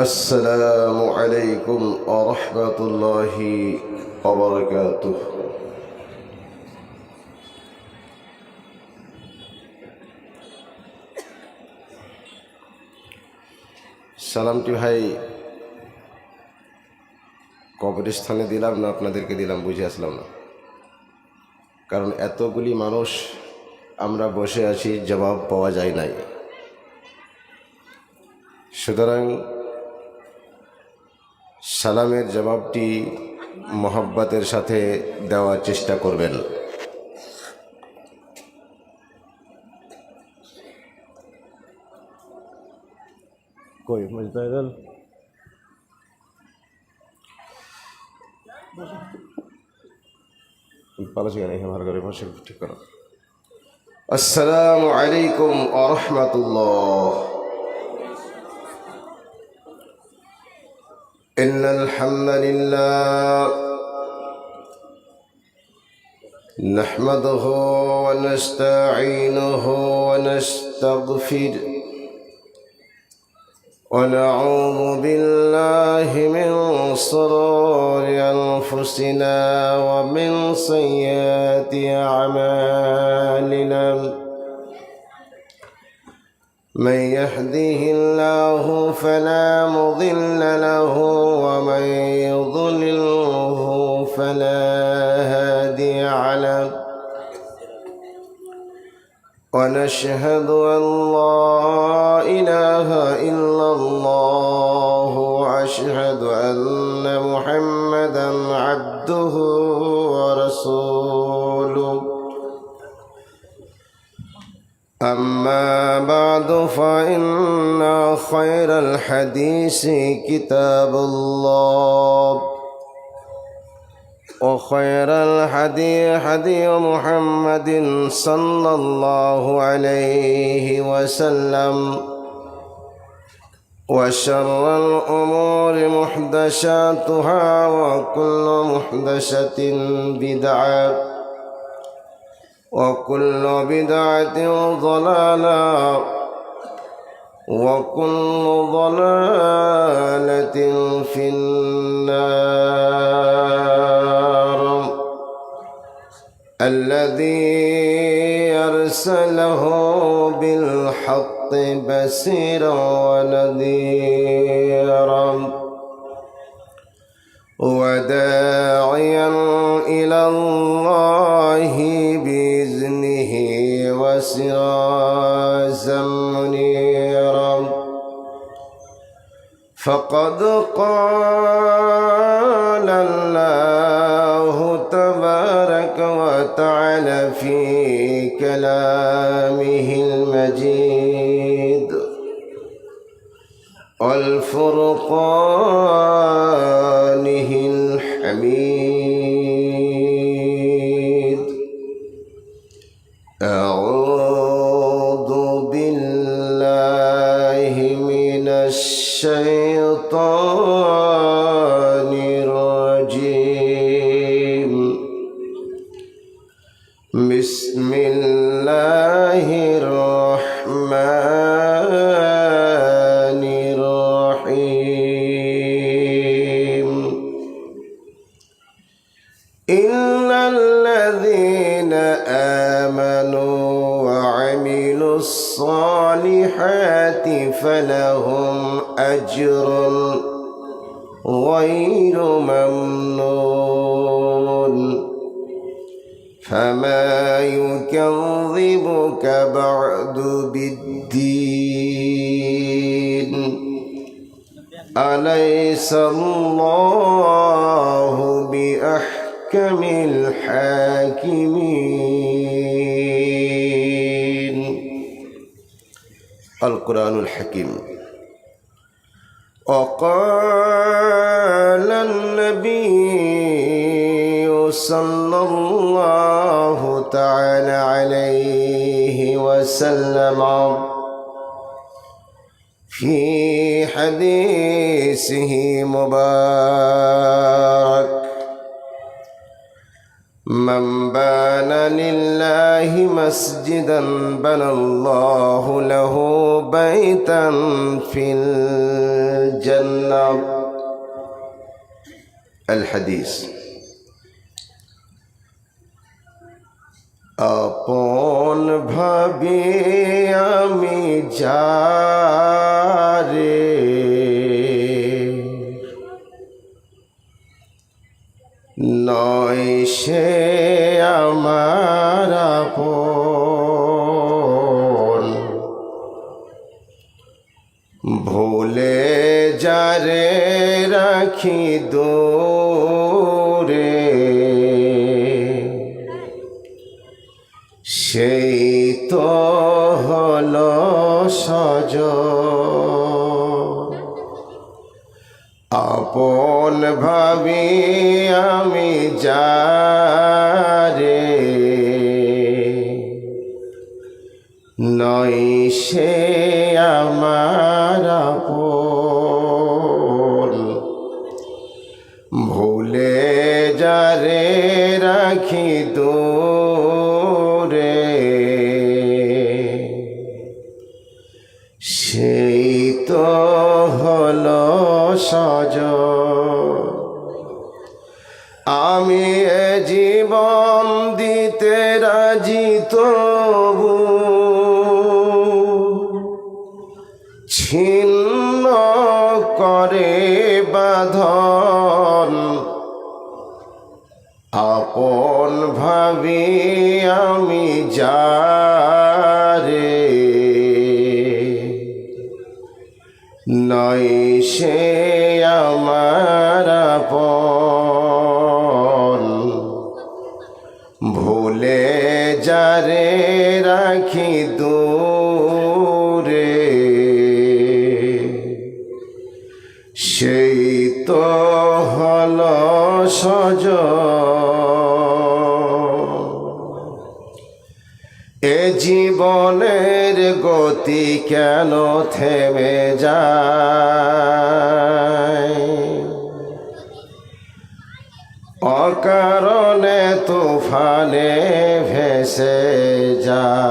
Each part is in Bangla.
السلام عليكم ورحمة الله وبركاته সালামটি ভাই কবরস্থানে দিলাম না আপনাদেরকে দিলাম বুঝে আসলাম না, কারণ এতগুলি মানুষ আমরা বসে আছি, জবাব পাওয়া যায় নাই। সুতরাং সালামের জবাবটি মোহাব্বতের সাথে দেওয়ার চেষ্টা করবেন। কই মুজতাহিদুল ঠিক করো। আসসালামু আলাইকুম ওয়া রাহমাতুল্লাহ। ইন্নাল হামদালিল্লাহ নাহমাদুহু ওয়া নাস্তাঈনুহু ওয়া নাস্তাগফির ونعوذ بالله من شرور أنفسنا ومن سيئات أعمالنا من يهده الله فلا مضل له ومن يضلله فلا هادي له ونشهد أن لا إله إلا الله وأشهد أن محمدا عبده ورسوله أما بعد فإن خير الحديث كتاب الله وخير الهدي هدي محمد صلى الله عليه وسلم وشر الأمور محدثاتها وكل محدثة بدعة وكل بدعة ضلالة وكل ضلالة في النار. الذي أرسله بالحق بشيرا ونذيرا وداعيا إلى الله بإذنه وسراجا منيرا. فقد قال الله تبارك وتعالى في كلامه المجيد والفرقانه الحميد. أعوذ بالله من الشيطان الرجيم. بسم الله الرحمن الرحيم. إن الذين آمنوا وعملوا الصالحات فلهم أجر غير ممنون. فما يكذبك بعد بالدين. أليس الله بأحكم الحاكمين. القرآن الحكيم. وقال النبي صلى الله تعالى عليه وسلم في حديثه مبارك: من بان لله مسجدا بنى الله له بيتا في الجنة الحديث আপন ভাবি আমি যারে নয় সে আমার আপন ভুলে যারে রাখি দূরে সেই তো হলো সজন আপন ভাবি আমি যারে নয় সে আমার আপন ভুলে যারে রাখি দূরে সেই তো হলো সজন আমি এ জীবন দিতে রাজি তবু ছিন্ন করে বাঁধন আপন ভাবি আমি যারে নয় সে আমার আপন ভুলে যারে রাখি দূরে সেই তো হলো সজন এ জীবনের গতি কেন থেমে যায় অকারণে তুফানে ভেসে যায়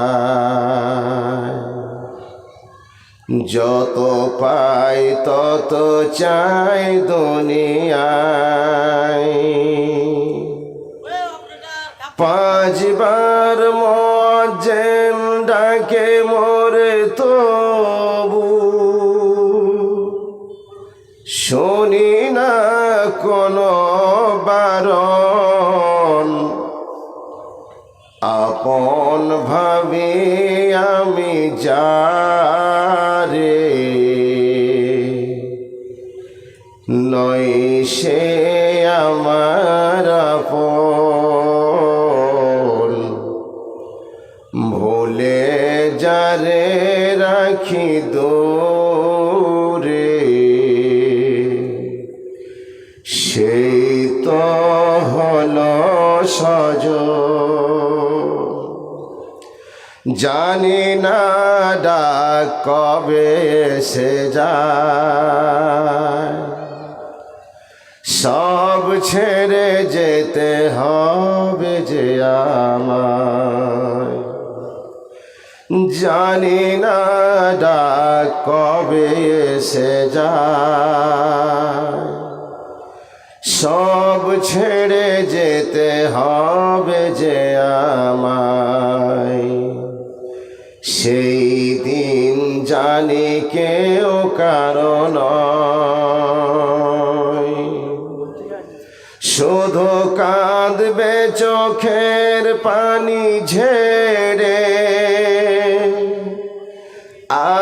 যত পাই তত চাই দুনিয়ায় পাঁচবার মুয়াজ্জিন ডাকে মোরে তবু শুনি না কোনো বারণ আপন ভাবি আমি যারে নয় সে আমার আপন ভুলে যারে রাখি দূরে সেই তো হলো সজন জানি না ডাক কবে এসে যায় সব ছেড়ে যেতে হবে যে আমায় জানি না ডাক কবে এসে যায় সব ছেড়ে যেতে হবে যে আমায় সেই দিন জানি কেউ কারণ শুধু কাঁদবে চোখের পানি ঝেড়ে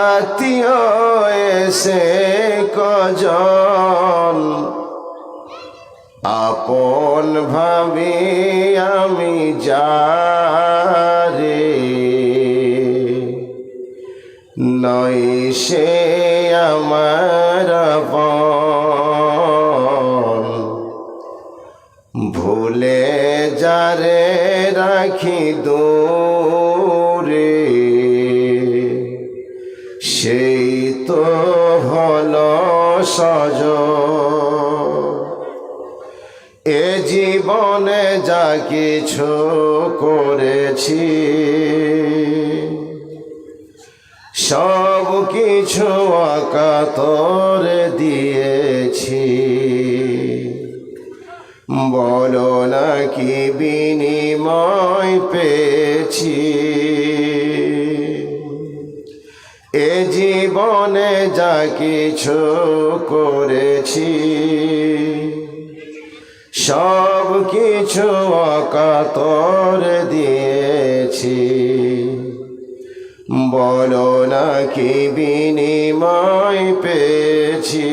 আত্মীয় এসে কজন আপন ভাবি আমি যারে নয় সে আমার আপন ভুলে যারে রাখি দূরে সেই তো হলো সজন এ জীবনে যা কিছু করেছি সব কিছু অকাতরে দিয়েছি, বলো না কি বিনিময় পেয়েছি। এ জীবনে যা কিছু করেছি সব কিছু অকাতরে দিয়েছি, বলো না কি বিনিময় পেয়েছি।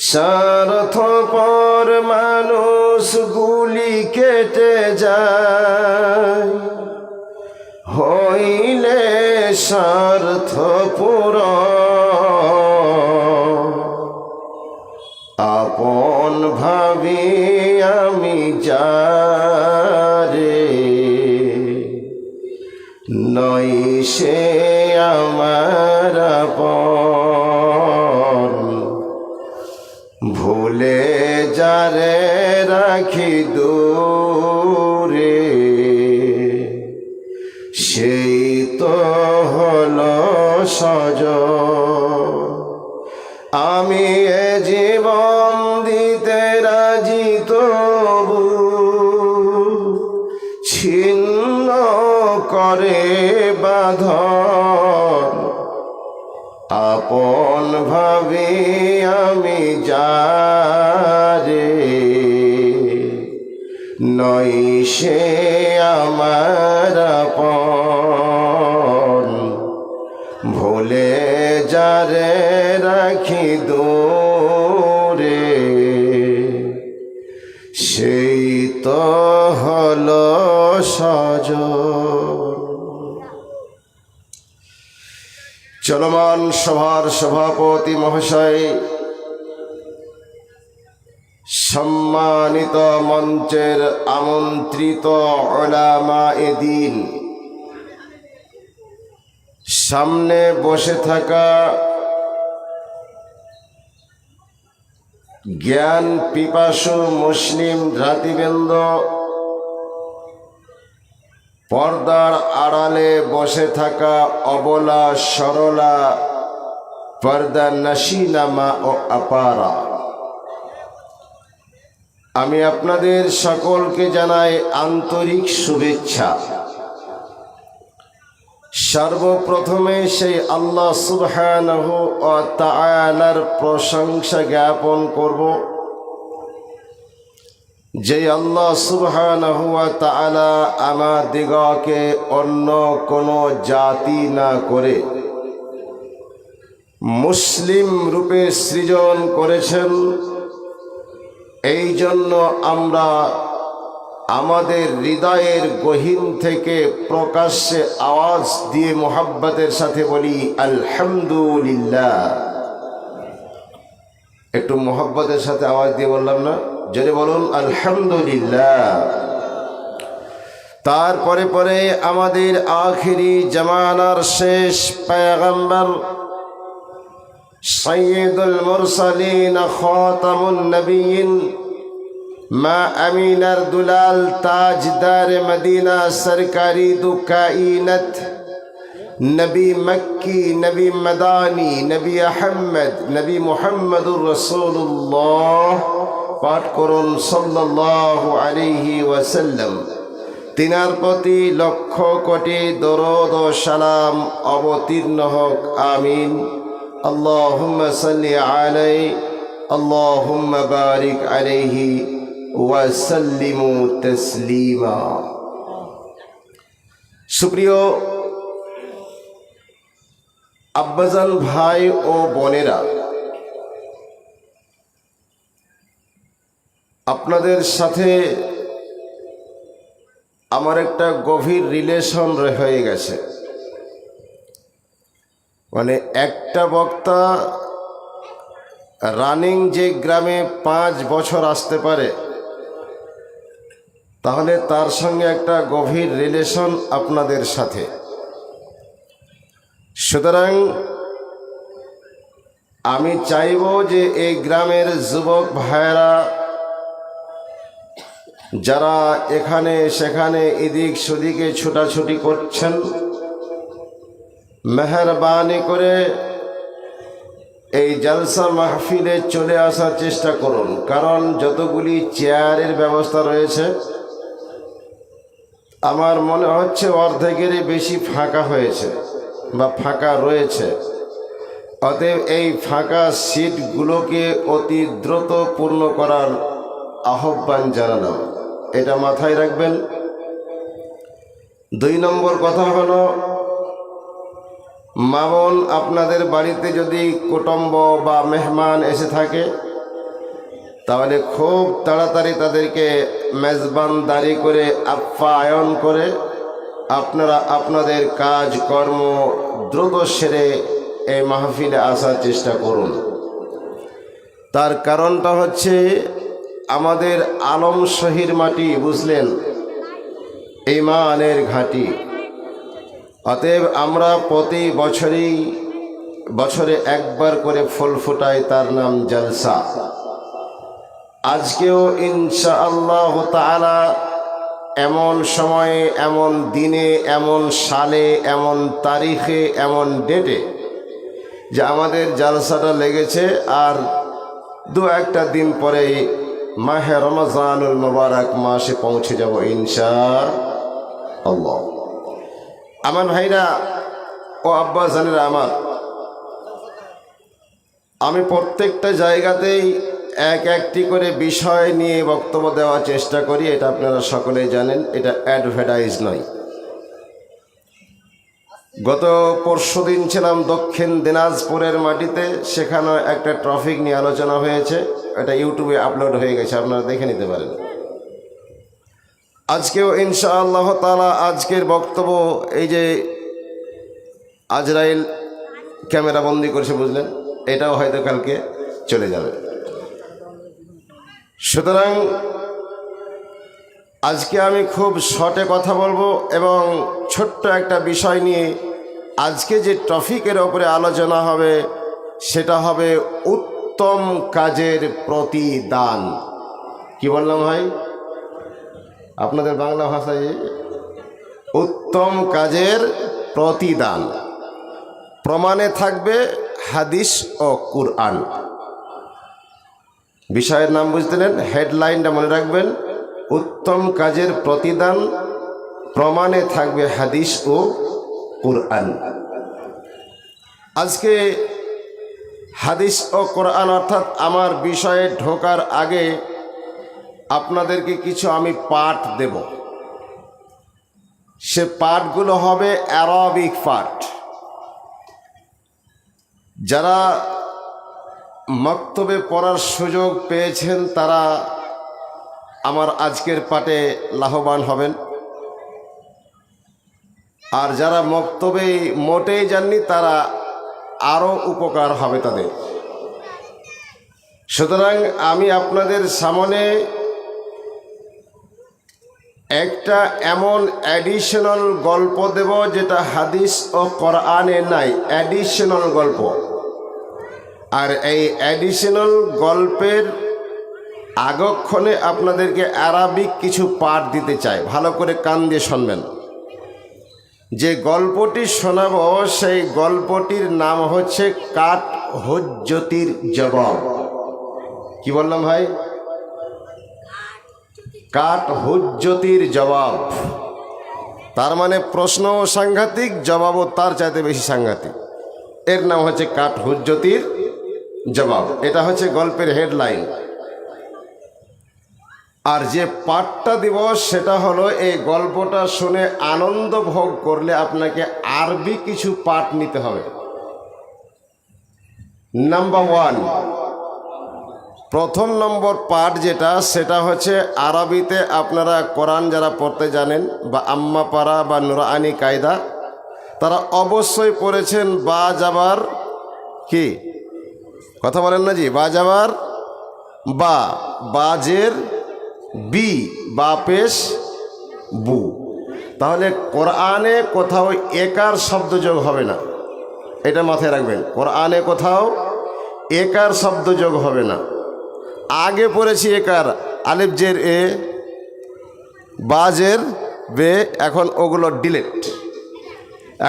স্বার্থপর মানুষগুলি কেটে যায়, হইলে স্বার্থ পূরণ। আপন ভাবি আমি যারে, নই সে আমার আপন। ভুলে যারে রাখি দূরে, সেই তো হলো সজন। আমি এ জীবন দিতে রাজি, তবু ছিন্ন করে বাঁধন। আপন ভাবি আমি যারে, নই সে আমার আপন। ভুলে যারে রাখি দূরে, সেই তো হলো সজন। চলমান সভার সভাপতি মহাশয়, সম্মানিত মঞ্চের আমন্ত্রিত উলামায়ে দ্বীন, সামনে বসে থাকা জ্ঞান পিপাসু মুসলিম জাতিবৃন্দ, পর্দার আড়ালে বসে থাকা অবলা সরলা পর্দা নশীনা মা ও আপারা, আমি আপনাদের সকলকে জানাই আন্তরিক শুভেচ্ছা। সর্বপ্রথমে সেই আল্লাহ সুবহানাহু ওয়া তাআলার প্রশংসা জ্ঞাপন করব, যে আল্লাহ সুবহানাহু ওয়া তাআলা আমাদিগকে অন্য কোনো জাতি না করে মুসলিম রূপে সৃজন করেছেন। এই জন্য আমরা আমাদের হৃদয়ের গহীন থেকে প্রকাশ্যে আওয়াজ দিয়ে মোহাব্বতের সাথে বলি আলহামদুলিল্লাহ। একটু মোহাব্বতের সাথে আওয়াজ দিয়ে বললাম না? জোরে বলুন আলহামদুলিল্লাহ। তারপরে পরে আমাদের আখিরি জামানার শেষ পয়গম্বর সাইয়্যিদুল মুরসালিন খাতামুন নবিয়্যিন মা আমিনার দুলাল তাজদার মদিনা সরকারি দু কায়নাত নবী মক্কি, নবী মদানী, নবী আহমদ, নবী মুহাম্মদুর রাসূলুল্লাহ, পাঠ করুন সাল্লাল্লাহু আলাইহি ওয়াসাল্লাম। তিনার প্রতি লক্ষ কোটি দরুদ ও সালাম অবতীর্ণ হোক, আমিন। আল্লাহুম্মা সাল্লি আলাইহি, আল্লাহুম্মা বারিক আলাইহি ওয়া সাল্লিমু তাসলিমা। সুপ্রিয় আব্বাজান ভাই ও বোনেরা, আপনাদের সাথে আমার একটা গভীর রিলেশন হয়ে গেছে। মানে একটা বক্তা রানিং যে গ্রামে 5 বছর আসতে পারে, তাহলে তার সঙ্গে একটা গভীর রিলেশন আপনাদের সাথে। সুতরাং আমি চাইব যে এই গ্রামের যুবক ভাইয়েরা যারা এখানে সেখানে এদিক সেদিকে ছোটাছুটি করছেন, মেহরবানি করে এই জলসা মাহফিলে চলে আসার চেষ্টা করুন। কারণ যতগুলি চেয়ারের ব্যবস্থা রয়েছে আমার মনে হচ্ছে অর্ধেকেরই বেশি ফাঁকা হয়েছে বা ফাঁকা রয়েছে। অতএব এই ফাঁকা সিটগুলোকে অতি দ্রুত পূর্ণ করার আহ্বান জানালাম, এটা মাথায় রাখবেন। 2 নম্বর কথা হলো, মা বোন আপনাদের বাড়িতে যদি কুটুম্ব বা মেহমান এসে থাকে তাহলে খুব তাড়াতাড়ি তাদেরকে মেজবানদারি করে আপ্যায়ন করে আপনারা আপনাদের কাজ কর্ম দ্রুত সেরে এই মাহফিলে আসার চেষ্টা করুন। তার কারণটা হচ্ছে আমাদের আলম শহীর মাটি, বুঝলেন, ঈমানের ঘাঁটি। অতএব আমরা প্রতি বছরে একবার করে ফুল ফোটাই, তার নাম জলসা। আজকেও ইনশাআল্লাহ তাআলা এমন সময়ে, এমন দিনে, এমন সালে, এমন তারিখে, এমন ডেটে যে আমাদের জলসাটা লেগেছে। আর 2-1 দিন পরেই মাহে রমজানুল মুবারক মাসে পৌঁছে যাব ইনশাআল্লাহ। আমার ভাইরা ও আব্বা জানেরা আমার, আমি প্রত্যেকটা জায়গাতেই একটি করে বিষয় নিয়ে বক্তব্য দেওয়ার চেষ্টা করি, এটা আপনারা সকলেই জানেন, এটা অ্যাডভার্টাইজ নয়। গত পরশুদিন ছিলাম দক্ষিণ দিনাজপুরের মাটিতে, সেখানে একটা টপিক নিয়ে আলোচনা হয়েছে, এটা ইউটিউবে আপলোড হয়ে গেছে, আপনারা দেখে নিতে পারেন। আজকেও ইনশাআল্লাহ তাআলা আজকের বক্তব্য, এই যে আজরাইল ক্যামেরা বন্দি করেছে, বুঝলেন, এটাও হয়তো কালকে চলে যাবে। সুতরাং আজকে আমি খুব শর্টে কথা বলবো এবং ছোট্ট একটা বিষয় নিয়ে আজকে যে টপিকের ওপরে আলোচনা হবে সেটা হবে উত্তম কাজের প্রতিদান। কি বললাম ভাই আপনাদের বাংলা ভাষায়? উত্তম কাজের প্রতিদান। প্রমাণে থাকবে হাদিস ও কুরআন। বিষয়ের নাম বুঝলেন, হেডলাইনটা মনে রাখবেন, উত্তম কাজের প্রতিদান, প্রমাণে থাকবে হাদিস ও কুরআন। আজকে হাদিস ও কোরআন অর্থাৎ আমার বিষয়ে ঢোকার আগে আপনাদেরকে কিছু আমি পাঠ দেব। সে পাঠগুলো হবে অ্যারাবিক পাঠ। যারা মক্তবে পড়ার সুযোগ পেয়েছেন তারা আমার আজকের পাঠে লাভবান হবেন, আর যারা মক্তবে মোটেই যাননি তারা আরও উপকার হবে তাদের। সুতরাং আমি আপনাদের সামনে একটা এমন অ্যাডিশনাল গল্প দেব যেটা হাদিস ও কোরআনে নাই, অ্যাডিশনাল গল্প। আর এই অ্যাডিশনাল গল্পের আগক্ষণে আপনাদেরকে আরবিক কিছু পাঠ দিতে চাই, ভালো করে কান দিয়ে শুনবেন। যে গল্পটি শোনাব সেই গল্পটির নাম হচ্ছে কাট হুজ্জতির জবাব। কি বললাম ভাই? কাট হুজ্জতির জবাব। তার মানে প্রশ্নও সাংঘাতিক, জবাবও তার চাইতে বেশি সাংঘাতিক। এর নাম হচ্ছে কাট হুজ্জতির জবাব। এটা হচ্ছে গল্পের হেডলাইন। আর যে পাঠটা দিব সেটা হলো, এই গল্পটা শুনে আনন্দ ভোগ করলে আপনাকে আরবি কিছু পাঠ নিতে হবে। নাম্বার 1, প্রথম নম্বর পাঠ যেটা, সেটা হচ্ছে আরবিতে। আপনারা কোরআন যারা পড়তে জানেন বা আম্মা পারা বা নুরানি কায়দা, তারা অবশ্যই পড়েছেন বা যাবার কি কথা বলেন না জি? বা যাবার বা, বাজের বি, বা পেশ বু। তাহলে কোরআনে কোথাও একার শব্দ যোগ হবে না, এটা মাথায় রাখবেন। কোরআনে কোথাও একার শব্দ যোগ হবে না। আগে পড়েছি একার, আলিফ জের এ, বা জের বে, এখন ওগুলো ডিলেট।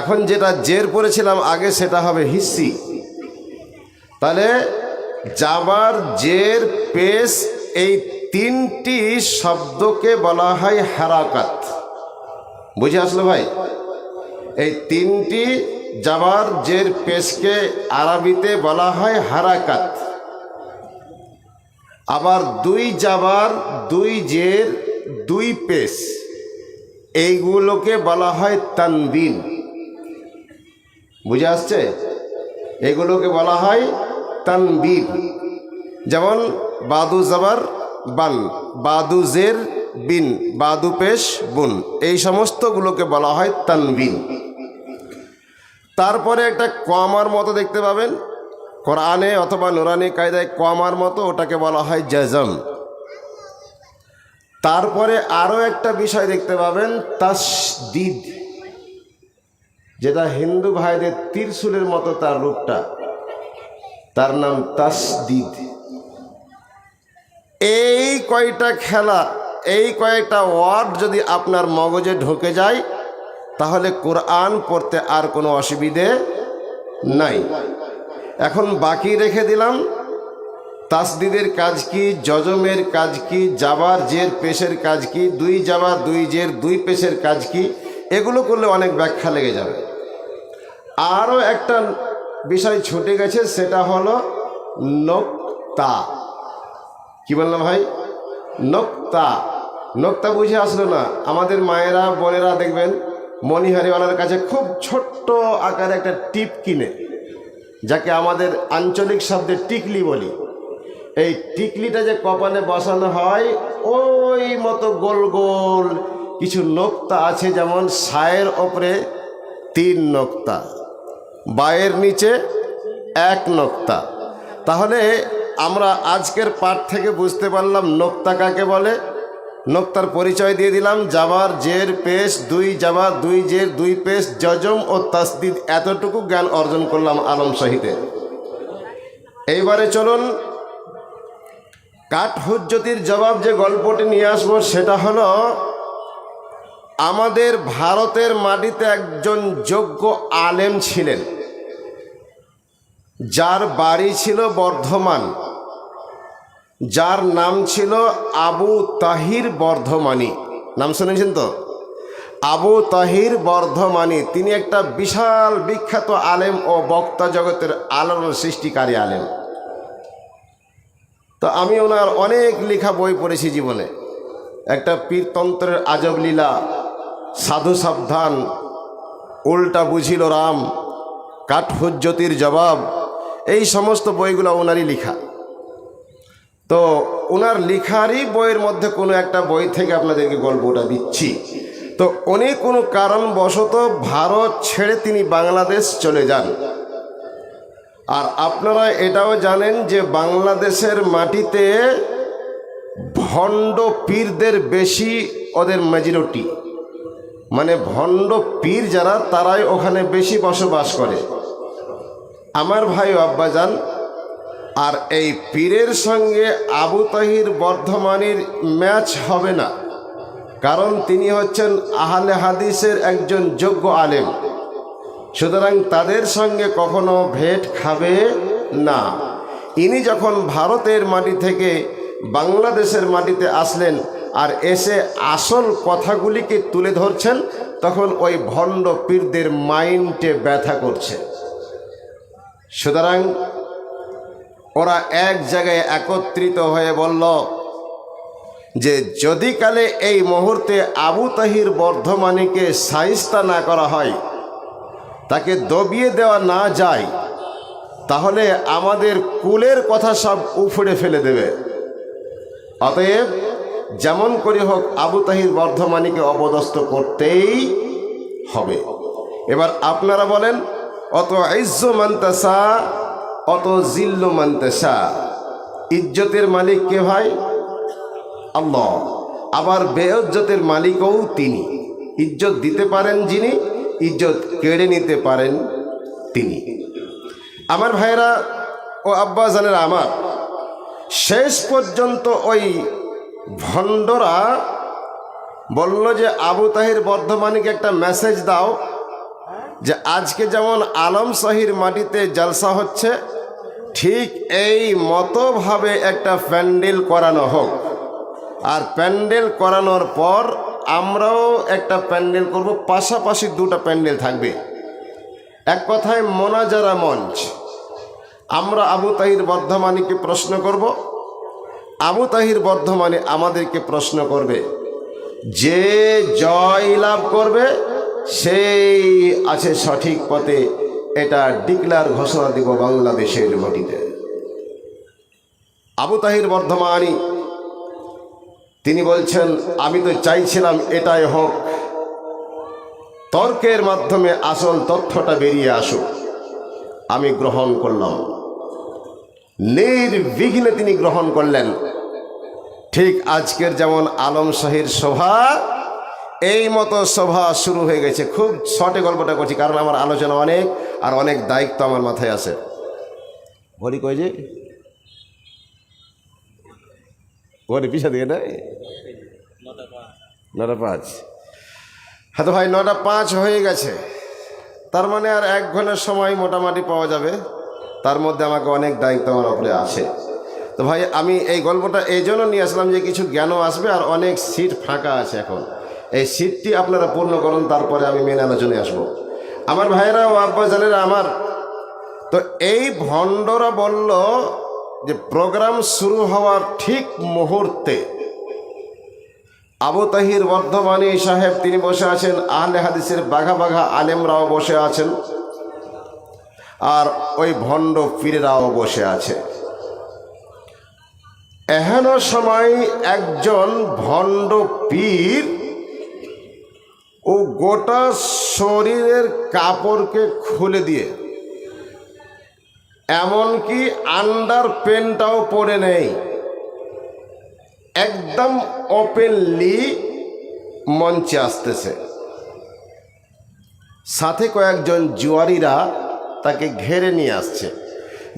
এখন যেটা জের পড়েছিলাম আগে সেটা হবে হিস্সি। তাহলে জাবার, জের, পেশ এই তিনটি শব্দকে বলা হয় হারাকাত। বুঝে আসলো ভাই? এই তিনটি জাবার, জের, পেশকে আরবিতে বলা হয় হারাকাত। আবার দুই জাবার, দুই জের, দুই পেশ এইগুলোকে বলা হয় তানবিন। বুঝে আসছে? এগুলোকে বলা হয় তানবিন। যেমন বাদু জাবার বান, বাদু জের বিন, বাদু পেশ বুন, এই সমস্তগুলোকে বলা হয় তানবিন। তারপরে একটা কমার মতো দেখতে পাবেন কোরআনে অথবা নুরানি কায়দায়, কমার মতো, ওটাকে বলা হয় জাজম। তারপরে আরও একটা বিষয় দেখতে পাবেন তাসদিদ, যেটা হিন্দু ভাইদের ত্রিশূলের মতো তার রূপটা, তার নাম তাসদিদ। এই কয়টা খেলা, এই কয়েকটা ওয়ার্ড যদি আপনার মগজে ঢুকে যায় তাহলে কোরআন পড়তে আর কোনো অসুবিধে নাই। এখন বাকি রেখে দিলাম তাসদিদের কাজ কি, জজমের কাজ কি, জাবার জের পেশের কাজ কি, দুই জাবার দুই জের দুই পেশের কাজ কি। এগুলো করলে অনেক ব্যাখ্যা লেগে যাবে। আরও একটা বিষয় ছুটে গেছে, সেটা হলো নোক্তা। কি বললাম ভাই? নোক্তা। নোক্তা বুঝে আসলো না? আমাদের মায়েরা বোনেরা দেখবেন মণিহারিওয়ালার কাছে খুব ছোট্ট আকারে একটা টিপ কিনে, যাকে আমাদের আঞ্চলিক শব্দে টিকলি বলি। এই টিকলিটা যে কপালে বসানো হয়, ওই মতো গোল গোল কিছু নোক্তা আছে। যেমন সায়ের ওপরে 3 নোক্তা, বায়ের নিচে 1 নোক্তা। তাহলে আমরা আজকের পাঠ থেকে বুঝতে পারলাম নোক্তা কাকে বলে। নোক্তার পরিচয় দিয়ে দিলাম, জাবার জের পেশ, দুই জাবার দুই জের দুই পেশ, জজম ও তাসদিদ। এতটুকু জ্ঞান অর্জন করলাম আলম সহিতে। এইবারে চলুন কাঠ হুজ্জতির জবাব যে গল্পটি নিয়ে আসবো সেটা হলো, আমাদের ভারতের মাটিতে একজন যোগ্য আলেম ছিলেন, যার বাড়ি ছিল বর্ধমান, যার নাম ছিল আবু তাহির বর্ধমানী। নাম শুনেছেন তো? আবু তাহির বর্ধমানী। তিনি একটা বিশাল বিখ্যাত আলেম ও বক্তা জগতের আলোড়ন সৃষ্টিকারী আলেম। তো আমি ওনার অনেক লেখা বই পড়েছি জীবনে। একটা পীরতন্ত্রের আজব লীলা, সাধু সাবধান, উল্টা বুঝিল রাম, কাঠ হুজ্জতির জবাব, এই সমস্ত বইগুলো ওনারই লেখা। তো ওনার লেখারই বইয়ের মধ্যে কোনো একটা বই থেকে আপনাদেরকে গল্পটা দিচ্ছি। তো উনি কোনো কারণবশত ভারত ছেড়ে তিনি বাংলাদেশ চলে যান। আর আপনারা এটাও জানেন যে বাংলাদেশের মাটিতে ভণ্ড পীরদের বেশি, ওদের মেজরিটি, মানে ভণ্ড পীর যারা, তারাই ওখানে বেশি বসবাস করে। আমার ভাই আব্বাজান, আর এই পীরের সঙ্গে আবু তাহির বর্ধমানীর ম্যাচ হবে না, কারণ তিনি হচ্ছেন আহলে হাদিসের একজন যোগ্য আলেম। সুতরাং তাদের সঙ্গে কখনো ভেট খাবে না। ইনি যখন ভারতের মাটি থেকে বাংলাদেশের মাটিতে আসলেন আর এসে আসল কথাগুলিকে তুলে ধরছেন, তখন ওই ভণ্ড পীরদের মাইন্ডে ব্যথা করছে। সুতরাং ওরা এক জায়গায় একত্রিত হয়ে বলল যে যদি কালে এই মুহূর্তে আবু তাহির বর্ধমানীকে শায়েস্তা না করা হয়, তাকে দবিয়ে দেওয়া না যায়, তাহলে আমাদের কুলের কথা সব উফড়ে ফেলে দেবে। অতএব যেমন করে হোক আবু তাহির বর্ধমানীকে অপদস্থ করতেই হবে। এবার আপনারা বলেন, অত ইজ্জু মানতাসা অত জিল্লু মানতাসা। ইজ্জতের মালিক কে ভাই? আল্লাহ। আবার বেইজ্জতের মালিকও তিনি। ইজ্জত দিতে পারেন যিনি, ইজ্জত কেড়ে নিতে পারেন তিনি। আমার ভাইরা, ও আব্বাজানেরা আমার, শেষ পর্যন্ত ওই ভণ্ডরা বলল যে আবু তাহির বর্ধমানীকে একটা মেসেজ দাও যে আজকে যেমন আলম শাহীর মাটিতে জলসা হচ্ছে, ঠিক এই মতোভাবে একটা প্যান্ডেল করানো হোক, আর প্যান্ডেল করানোর পর আমরাও একটা প্যান্ডেল করব, পাশাপাশি দুটো প্যান্ডেল থাকবে। এক কথায় মোনাজারা মঞ্চ। আমরা আবু তাহির বর্ধমানীকে প্রশ্ন করব, আবু তাহির বর্ধমানী আমাদেরকে প্রশ্ন করবে, যে জয় লাভ করবে সেই আছে সঠিক পথে, এটা ডিক্লার ঘোষণা দিব বাংলাদেশের মাটিতে। আবু তাহির বর্ধমানী তিনি বলছেন, আমি তো চাইছিলাম এটাই হোক, তর্কের মাধ্যমে আসল তথ্যটা বেরিয়ে আসুক, আমি গ্রহণ করলাম। নির্বিঘ্নে তিনি গ্রহণ করলেন। ঠিক আজকের যেমন আলম শাহীর সভা, এই মতো সভা শুরু হয়ে গেছে। খুব শর্টে গল্পটা করছি, কারণ আমার আলোচনা অনেক, আর অনেক দায়িত্ব আমার মাথায় আছে। বলি কই যে ওরে পিছা দিয়ে নেই 9:05। হ্যাঁ তো ভাই 9:05 হয়ে গেছে, তার মানে আর 1 ঘন্টার সময় মোটামুটি পাওয়া যাবে। তার মধ্যে আমাকে অনেক দায়িত্ব আমার উপরে আছে। তো ভাই আমি এই গল্পটা এই জন্য নিয়ে আসলাম যে কিছু জ্ঞানও আসবে, আর অনেক সিট ফাঁকা আছে এখন, এই সিটটি আপনারা পূর্ণ করুন, তারপরে আমি মেন আলোচনায় আসবো। আমার ভাইরা ও আব্বাজানেরা আমার, তো এই ভণ্ডরা বলল যে প্রোগ্রাম শুরু হওয়ার ঠিক মুহূর্তে আবু তাহির বর্ধমানী সাহেব তিনি বসে আছেন, আহলে হাদিসের বাঘা বাঘা আলেমরাও বসে আছেন, আর ওই ভণ্ড পীরেরাও বসে আছে। এহেন সময় একজন ভণ্ড পীর ও গোটা শরীরের কাপড়কে খুলে দিয়ে, এমনকি আন্ডার প্যান্টটাও পরে নেই, একদম ওপেনলি মঞ্চে আসতেছে। সাথে কয়েকজন জুয়ারিরা তাকে ঘেরে নিয়ে আসছে,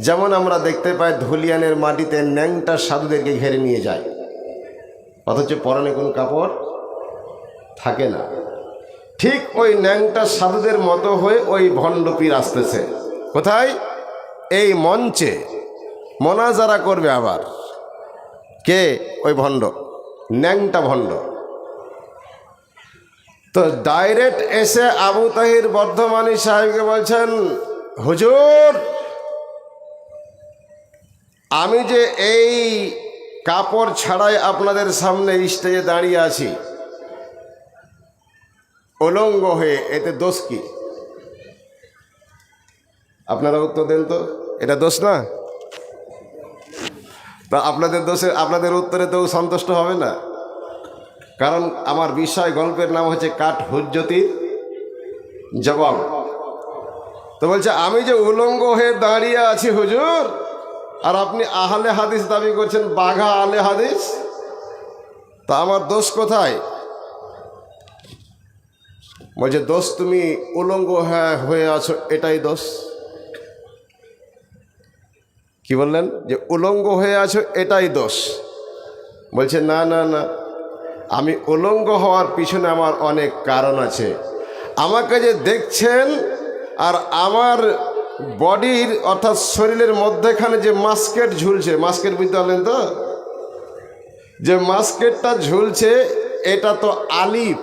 যেমন আমরা দেখতে পাই ধুলিয়ানের মাটিতে ন্যাংটা সাধুদেরকে ঘেরে নিয়ে যায়, অথচ পরনে কোনো কাপড় থাকে না। ঠিক ওই ন্যাংটা সাধুদের মতো হয়ে ওই ভণ্ড পীর আসতেছে। কোথায়? এই মঞ্চে মোনাজারা করবে। আবার কে? ওই ভণ্ড, ন্যাংটা ভণ্ড। তো ডাইরেক্ট এসে আবু তাহির বর্ধমানী সাহেবকে বলছেন, হুজুর আমি যে এই কাপড় ছাড়াই আপনাদের সামনে স্টেজে দাঁড়িয়ে আছি উলঙ্গ হয়ে, এতে দোষ কি? আপনারা উত্তর দেন তো, এটা দোষ না? তা আপনাদের দোষে, আপনাদের উত্তরে তো সন্তুষ্ট হবে না, কারণ আমার বিষয় গল্পের নাম হচ্ছে কাঠ হুজ্জতির জবাব। তো বলছে আমি যে উলঙ্গ হয়ে দাঁড়িয়ে আছি হুজুর, আর আপনি আহলে হাদিস দাবি করছেন, বাঘা আহলে হাদিস, তা আমার দোষ কোথায়? বলছে দোষ তুমি উলঙ্গ হয়ে আছো, এটাই দোষ। কি বললেন? যে উলঙ্গ হয়ে আছো এটাই দোষ। বলছে না না না, আমি উলঙ্গ হওয়ার পিছনে আমার অনেক কারণ আছে। আমাকে যে দেখছেন, আর আমার বডির অর্থাৎ শরীরের মধ্যেখানে যে মাস্কেট ঝুলছে, মাস্কেট বুঝতে পারলেন তো? যে মাস্কেটটা ঝুলছে এটা তো আলিফ।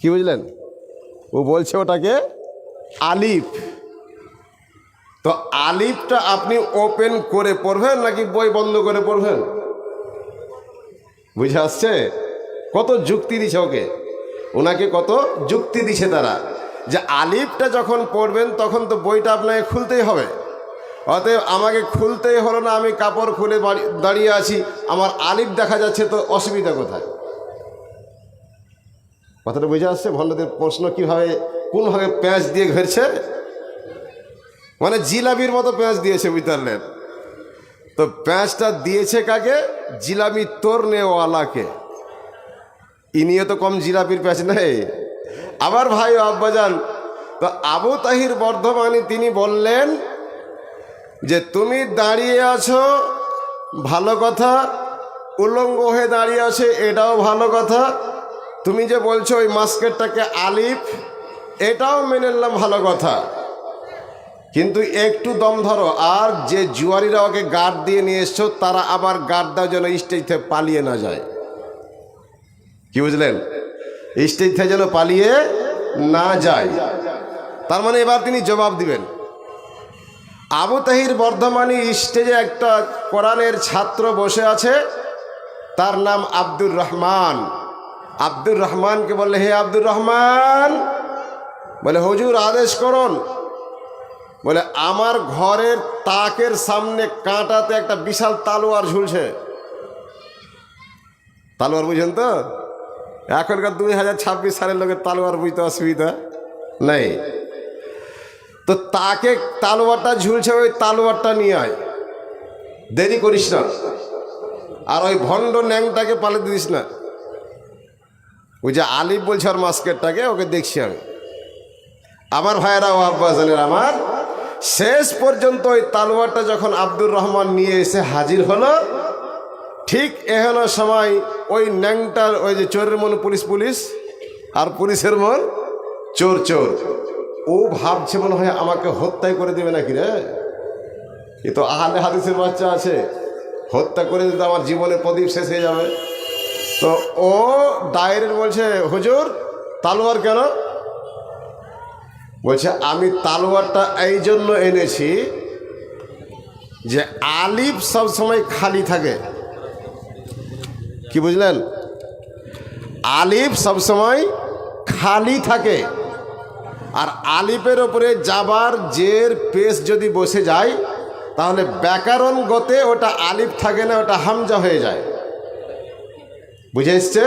কি বুঝলেন? ও বলছে ওটাকে আলিফ। তো আলিফটা আপনি ওপেন করে পড়বেন নাকি বই বন্ধ করে পড়বেন? বুঝে আসছে? কত যুক্তি দিছে ওকে, ওনাকে কত যুক্তি দিছে তারা, যে আলিফটা যখন পড়বেন তখন তো বইটা আপনাকে খুলতেই হবে। অতএব আমাকে খুলতেই হলো না, আমি কাপড় খুলে দাঁড়িয়ে আছি, আমার আলিফ দেখা যাচ্ছে, তো অসুবিধা কোথায়? কথাটা বুঝে আসছে? ভণ্ডদের প্রশ্ন কিভাবে কোনভাবে প্যাঁচ দিয়ে ঘেরছে, মানে জিলাপির মতো প্যাঁচ দিয়েছে, বুঝতে পারলেন? তো প্যাঁচটা দিয়েছে কাকে? জিলাপি তোরনেওয়ালাকে। ইনিও তো কম জিলাপির প্যাঁচ নেই। আবার ভাই আব্বাজান, তো আবু তাহির বর্ধমানী তিনি বললেন যে তুমি দাঁড়িয়ে আছো ভালো কথা, উলঙ্গ হয়ে দাঁড়িয়ে আছে এটাও ভালো কথা, তুমি যে বলছো ওই মাস্কেটটাকে আলিফ এটাও মেনে নিলাম ভালো কথা, কিন্তু একটু দম ধরো। আর যে জুয়ারিরা ওকে গার্ড দিয়ে নিয়ে এসছো তারা আবার গার্ড দাও যেন স্টেজ থেকে পালিয়ে না যায়। কি বুঝলেন? স্টেজ থেকে যেন পালিয়ে না যায়। তার মানে এবার তিনি জবাব দিবেন। আবু তাহির বর্ধমানী স্টেজে একটা কোরআনের ছাত্র বসে আছে, তার নাম আব্দুর রহমান। আব্দুর রহমানকে বললে, হে আব্দুর রহমান, বলে হুজুর আদেশ করুন। বলে আমার ঘরের তাকের সামনে কাঁটাতে একটা বিশাল তালোয়ার ঝুলছে। তালোয়ার বুঝেন তো? এখনকার 2026 সালের লোকের তালোয়ার বুঝতে অসুবিধা নেই। তো তাকে তালোয়ারটা ঝুলছে, ওই তালোয়ারটা নিয়ে আয়, দেরি করিস না, আর ওই ভণ্ড ন্যাংটাকে পালাতে দিস না। ওই যে আলিফ বলছে আর মাস্কেটটাকে, ওকে দেখছি আমি। আমার ভাইয়েরা ও আব্বাজানের আমার, শেষ পর্যন্ত ওই তালোয়ারটা যখন আব্দুর রহমান নিয়ে এসে হাজির হলো, ঠিক এহেন সময় ওই ন্যাংটার ওই যে চোরের মন পুলিশ পুলিশ আর পুলিশের মন চোর চোর, ও ভাবছে মনে হয় আমাকে হত্যাই করে দেবে নাকি রে, এ তো আহলে হাদিসের বাচ্চা আছে, হত্যা করে দিতে আমার জীবনের প্রদীপ শেষ হয়ে যাবে। তো ও ডাইরেক্ট বলছে, হুজুর তালোয়ার কেন? বলছে আমি তালোয়ারটা এই জন্য এনেছি যে আলিফ সব সময় খালি থাকে। কি বুঝলেন? আলিফ সব সময় খালি থাকে, আর আলিফের ওপরে জাবার জের পেশ যদি বসে যায় তাহলে ব্যাকরণগতে ওটা আলিফ থাকে না, ওটা হামজা হয়ে যায়। বুঝে এসছে?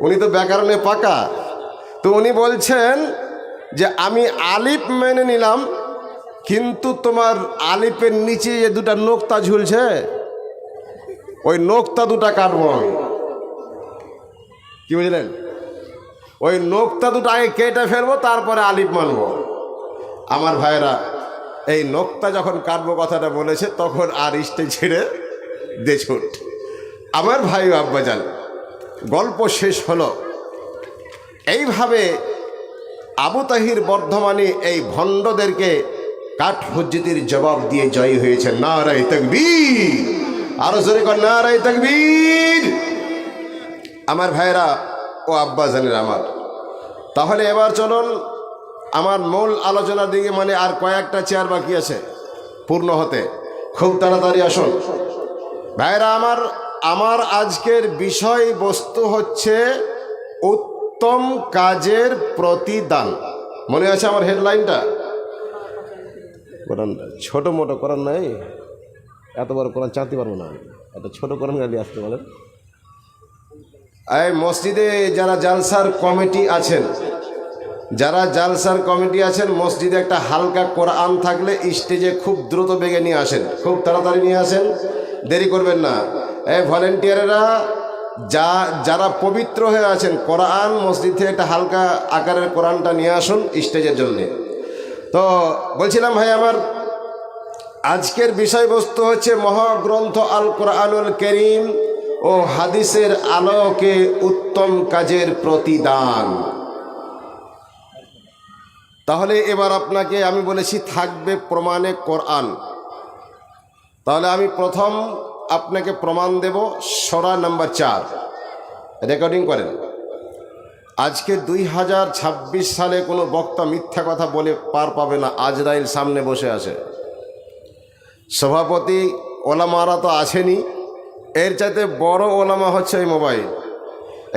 উনি তো ব্যাকরণে পাকা। তো উনি বলছেন যে আমি আলিফ মেনে নিলাম, কিন্তু তোমার আলিফের নিচে যে দুটা নোক্তা ঝুলছে, ওই নোক্তা দুটা কাটবো আমি। কি বুঝলেন? ওই নোক্তা দুটো আগে কেটে ফেলবো, তারপরে আলিফ মানবো। আমার ভাইয়েরা, এই নোক্তা যখন কাটবো কথাটা বলেছে, তখন আর স্টেজ ছেড়ে দে ছুট। আমার ভাই আব্বাজান, গল্প শেষ হলো। এইভাবে আবু তাহির বর্ধমানী এই ভণ্ডদেরকে কাঠ হুজ্জতির জবাব দিয়ে জয়ী হয়েছে। নারায়ে তাকবীর! আরো জোরে কর, নারায়ে তাকবীর! আমার ভাইরা ও আব্বাজানের আমার, তাহলে এবার চলুন আমার মূল আলোচনার দিকে। মানে আর কয়েকটা চেয়ার বাকি আছে পূর্ণ হতে, খুব তাড়াতাড়ি আসুন ভাইরা আমার। আমার আজকের বিষয়বস্তু হচ্ছে উত্তম কাজের প্রতিদান। মনে আছে আমার হেডলাইনটা? কোরআন ছোট মোটো কোরআন নাই, এত বড় কোরআন চাঁদতে পারবো না, একটা ছোট কোরআন গালি আসতে বলেন। এই মসজিদে যারা জালসার কমিটি আছেন, মসজিদে একটা হালকা কোরআন থাকলে স্টেজে খুব দ্রুত বেগে নিয়ে আসেন, খুব তাড়াতাড়ি নিয়ে আসেন, দেরি করবেন না। এই ভলেন্টিয়ারেরা যারা পবিত্র হয়ে আছেন, কোরআন মসজিদ থেকে একটা হালকা আকারের কোরআনটা নিয়ে আসুন স্টেজের জন্যে। তো বলছিলাম ভাই আমার, আজকের বিষয়বস্তু হচ্ছে মহাগ্রন্থ আল কোরআনুল কারীম ও হাদিসের আলোকে উত্তম কাজের প্রতিদান। তাহলে এবার আপনাকে আমি বলেছি থাকবে প্রমাণে কোরআন। তাহলে আমি প্রথম আপনাকে প্রমাণ দেব সূরা নাম্বার 4। রেকর্ডিং করেন। আজকে 2026 সালে কোনো বক্তা মিথ্যা কথা বলে পার পাবে না। আজরাইল সামনে বসে আছে, সভাপতি ওলামারা তো আছেনই, এর চাইতে বড় ওলামা হচ্ছে এই মোবাইল।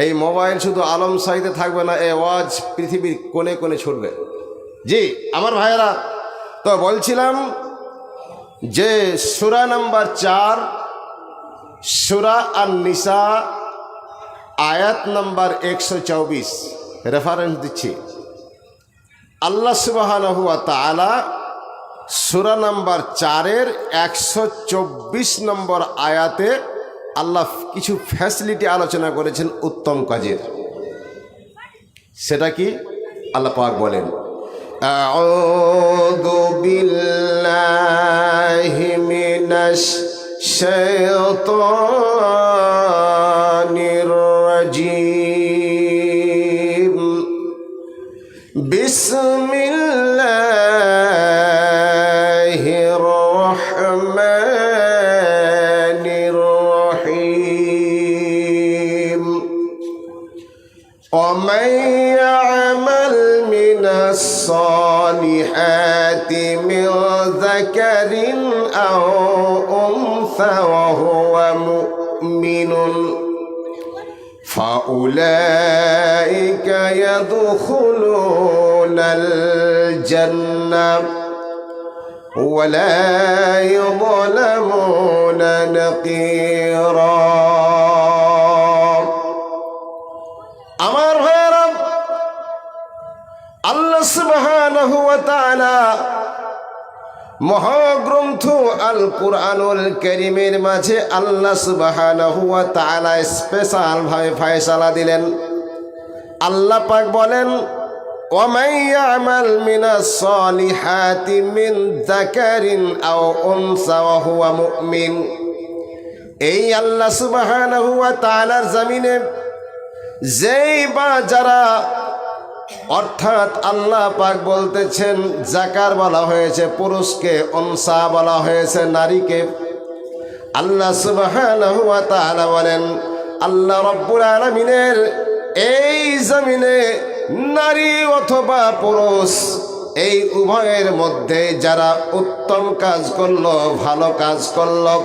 এই মোবাইল শুধু আলম সাইদে থাকবে না, এই ওয়াজ পৃথিবীর কোণে কোণে ছুটবে। জি আমার ভাইয়েরা, তো বলছিলাম যে সূরা নাম্বার 4, সূরা আন-নিসা, আয়াত নাম্বার 124, রেফারেন্স দিচ্ছি। আল্লাহ সুবহানাহু ওয়া তাআলা সূরা নাম্বার 4-এর 124 নম্বর আয়াতে আল্লাহ কিছু ফ্যাসিলিটি আলোচনা করেছেন উত্তম কাজের। সেটা কি? আল্লাহ পাক বলেন, আউযু বিল্লাহি মিনাশ শাইতানির রাজীম বিসমিল্লাহির রহমানির রহিম ومن يعمل من الصالحات من ذكر أو أنثى وهو مؤمن فأولئك يدخلون الجنة ولا يظلمون نقيرا আমার ভাইরা আল্লাহ সুবহানাহু ওয়া তাআলা মহাগ্রন্থ আল কুরআনুল কারীমের মাঝে আল্লাহ সুবহানাহু ওয়া তাআলা স্পেশাল ভাবে ফয়সালা দিলেন। আল্লাহ পাক বলেন ওয়া মান ইয়ামাল মিনাস সালিহাতি মিন যাকারিন আও উনসা ওয়া হুয়া মুমিন। এই আল্লাহ সুবহানাহু ওয়া তাআলার জমিনে যেই বা যারা, অর্থাৎ আল্লাহ পাক বলতেছেন জাকার বলা হয়েছে পুরুষকে, উনসা বলা হয়েছে নারীকে। আল্লাহ সুবহানাহু ওয়া তাআলা বলেন আল্লাহ রব্বুল আলামিনের এই জমিনে নারী অথবা পুরুষ এই উভয়ের মধ্যে যারা উত্তম কাজ করলো, ভালো কাজ করলো,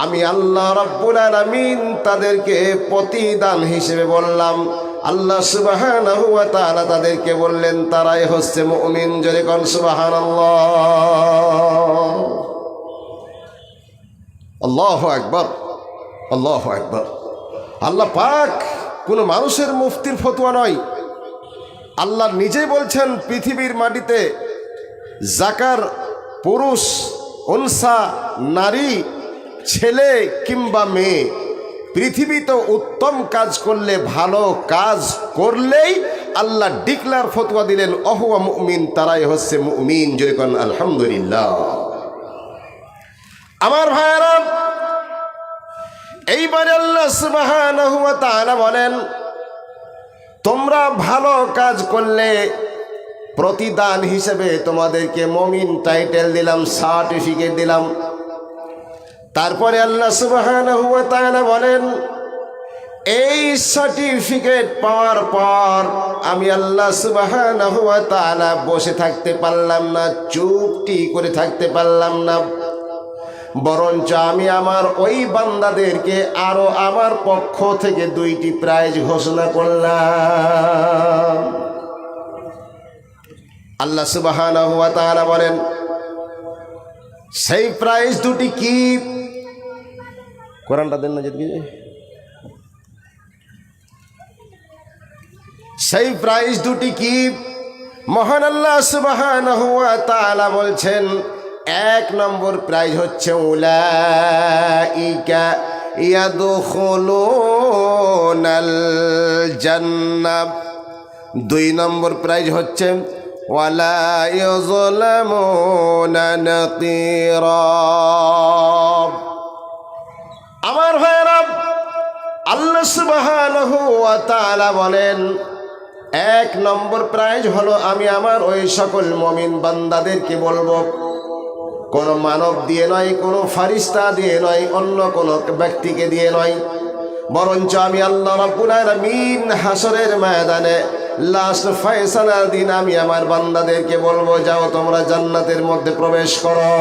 আমি আল্লাহ রাব্বুল আলামিন তাদেরকে প্রতিদান হিসেবে বললাম। আল্লাহ সুবহানাহু ওয়া তাআলা তাদেরকে বললেন তারাই হচ্ছে মুমিন। জোরে কোন সুবহানাল্লাহ। আল্লাহু আকবার, আল্লাহু আকবার। আল্লাহ পাক কোনো মানুষের মুফতির ফতোয়া নয়। আল্লাহ নিজেই বলছেন পৃথিবীর মাটিতে জাকার পুরুষ, উনসা নারী, ছেলে কিংবা মেয়ে, পৃথিবীতে উত্তম কাজ করলে, ভালো কাজ করলেই আল্লাহ ডিক্লার ফতোয়া দিলেন অহুয়া মুমিন, তারাই হচ্ছে মুমিন। জোরে কোন আলহামদুলিল্লাহ। আমার ভাইরা, এইবারে আল্লাহ সুবহানাহু ওয়া তাআলা বলেন তোমরা ভালো কাজ করলে প্রতিদান হিসেবে তোমাদেরকে মুমিন টাইটেল দিলাম, সার্টিফিকেট দিলাম। তারপরে আল্লাহ সুবহানাহু ওয়া তাআলা বলেন এই সার্টিফিকেট পাওয়ার পর আমি আল্লাহ সুবহানাহু ওয়া তাআলা বসে থাকতে পারলাম না, চুপটি করে থাকতে পারলাম না, বরঞ্চ আমি আমার ওই বান্দাদেরকে আরো আমার পক্ষ থেকে 2টি প্রাইজ ঘোষণা করলাম। আল্লাহ সুবহানাহু ওয়া তাআলা বলেন সেই প্রাইজ 2টি কি? কোরআনটা দেন না যদি। সেই প্রাইজ 2টি কি? মহান আল্লাহ সুবহানাহু ওয়া তাআলা বলছেন 1 নম্বর প্রাইজ হচ্ছে উলাইকা ইয়াদখুলুনাল জান্নাহ। 2 নম্বর প্রাইজ হচ্ছে ওয়ালা ইউযলামুনা নাকিরা। আমার ভাইরা, আল্লাহ সুবহানাহু ওয়া তাআলা বলেন 1 নম্বর প্রাইজ হলো আমি আমার ওই সকল মুমিন বান্দাদেরকে বলবো, কোনো মানব দিয়ে নয়, কোনো ফারিস্তা দিয়ে নয়, অন্য কোনো ব্যক্তিকে দিয়ে নয়, বরঞ্চ আমি আল্লাহ রাব্বুল আলামিন হাসরের ময়দানে লাস্ট ফয়সালার দিন আমি আমার বান্দাদেরকে বলবো যাও তোমরা জান্নাতের মধ্যে প্রবেশ করো।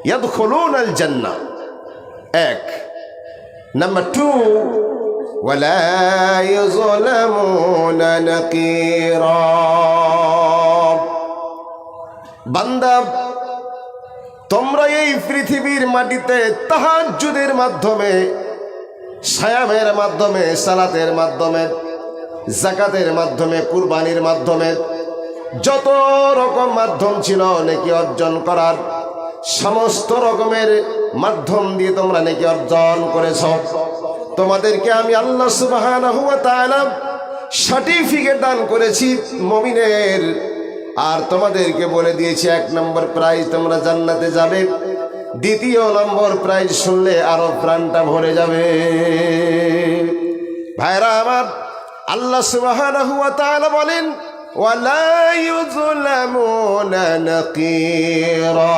ইয়াদখুলুনাল জান্নাহ 1। নাম্বার 2 ওয়ালা ইউযলামুনা নাকিরা। বান্দা তোমরা এই পৃথিবীর মাটিতে তাহাজ্জুদের মাধ্যমে, সিয়ামের মাধ্যমে, সালাতের মাধ্যমে, যাকাতের মাধ্যমে, কুরবানির মাধ্যমে, যত রকম মাধ্যম ছিল নেকি অর্জন করার, সমস্ত রকমের মাধ্যম দিয়ে তোমরা নেকি অর্জন করেছ। তোমাদেরকে আমি আল্লাহ সুবহানাহু ওয়া তাআলা সার্টিফিকেট দান করেছি মুমিনের, আর তোমাদেরকে বলে দিয়েছি 1 নম্বর প্রাইজ তোমরা জান্নাতে যাবে, 2য় নম্বর প্রাইজ শুনলে আরো প্রাণটা ভরে যাবে। ভাইরা আমার, আল্লাহ সুবহানাহু ওয়া তাআলা বলেন ওয়ালা ইউযলামুনা নাকিরা।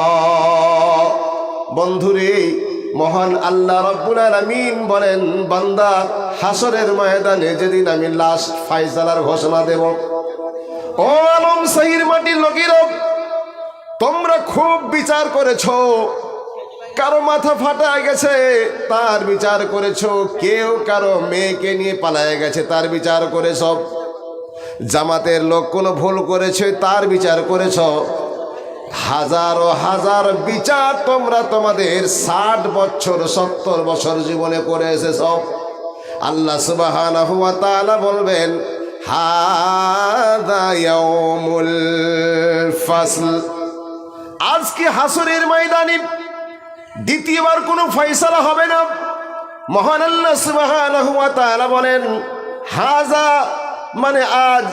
বন্ধুরে, মহান আল্লাহ রাব্বুল আলামিন বলেন, বান্দা হাসরের ময়দানে যেদিন আমি লাস্ট ফায়সালার ঘোষণা দেব, ও আলম সাহির মাটির লোকেরা, তোমরা খুব বিচার করেছো, কারো মাথা ফাটা গেছে তার বিচার করেছো, কেউ কারো মেয়েকে নিয়ে পালায়ে গেছে তার বিচার করেছ, জামাতের লোক কোনো ভুল করেছে তার বিচার করেছ, হাজারো হাজার বিচার তোমরা তোমাদের 60 বছর 70 বছর জীবনে করে এসেছ। আল্লাহ সুবহানাহু ওয়া তাআলা বলবেন হাযা ইয়াউমুল ফাসল, আজকে হাসরের ময়দানে দ্বিতীয়বার কোনো ফয়সালা হবে না। মহান আল্লাহ সুবহানাহু ওয়া তাআলা বলেন হাযা মানে আজ,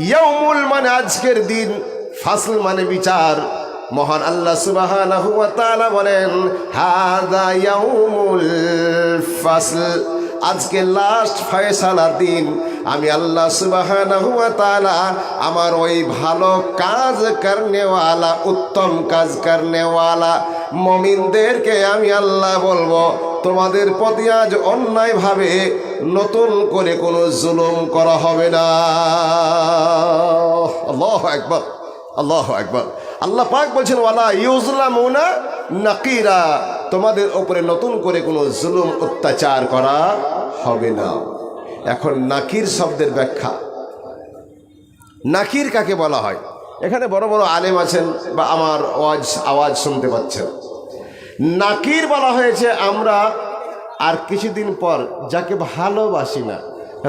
ইয়াউমুল মানে আজকের দিন, ফাসল মানে বিচার। মহান আল্লাহ সুবহানাহু ওয়া তাআলা বলেন হাযা ইয়াউমুল ফাসল, আজকে লাস্ট ফয়সালার দিন। আমি আল্লাহ সুবহানাহু ওয়া তাআলা আমার ওই ভালো কাজ করনেওয়ালা, উত্তম কাজ করনেওয়ালা মুমিনদেরকে আমি আল্লাহ বলবো, তোমাদের প্রতি আজ অন্যায়ভাবে নতুন করে কোনো জুলুম করা হবে না। আল্লাহু আকবার, আল্লাহু আকবার। আল্লাহ পাক বলছেন ওয়ালা ইউযলামুনা নাকিরা, তোমাদের উপরে নতুন করে কোনো জুলুম অত্যাচার করা হবে না। এখন নাকির শব্দের ব্যাখ্যা, নাকির কাকে বলা হয়? এখানে বড় বড় আলেম আছেন বা আমার আওয়াজ শুনতে পাচ্ছেন। নাকির বলা হয়েছে আমরা আর কিছুদিন পর যাকে ভালোবাসি না,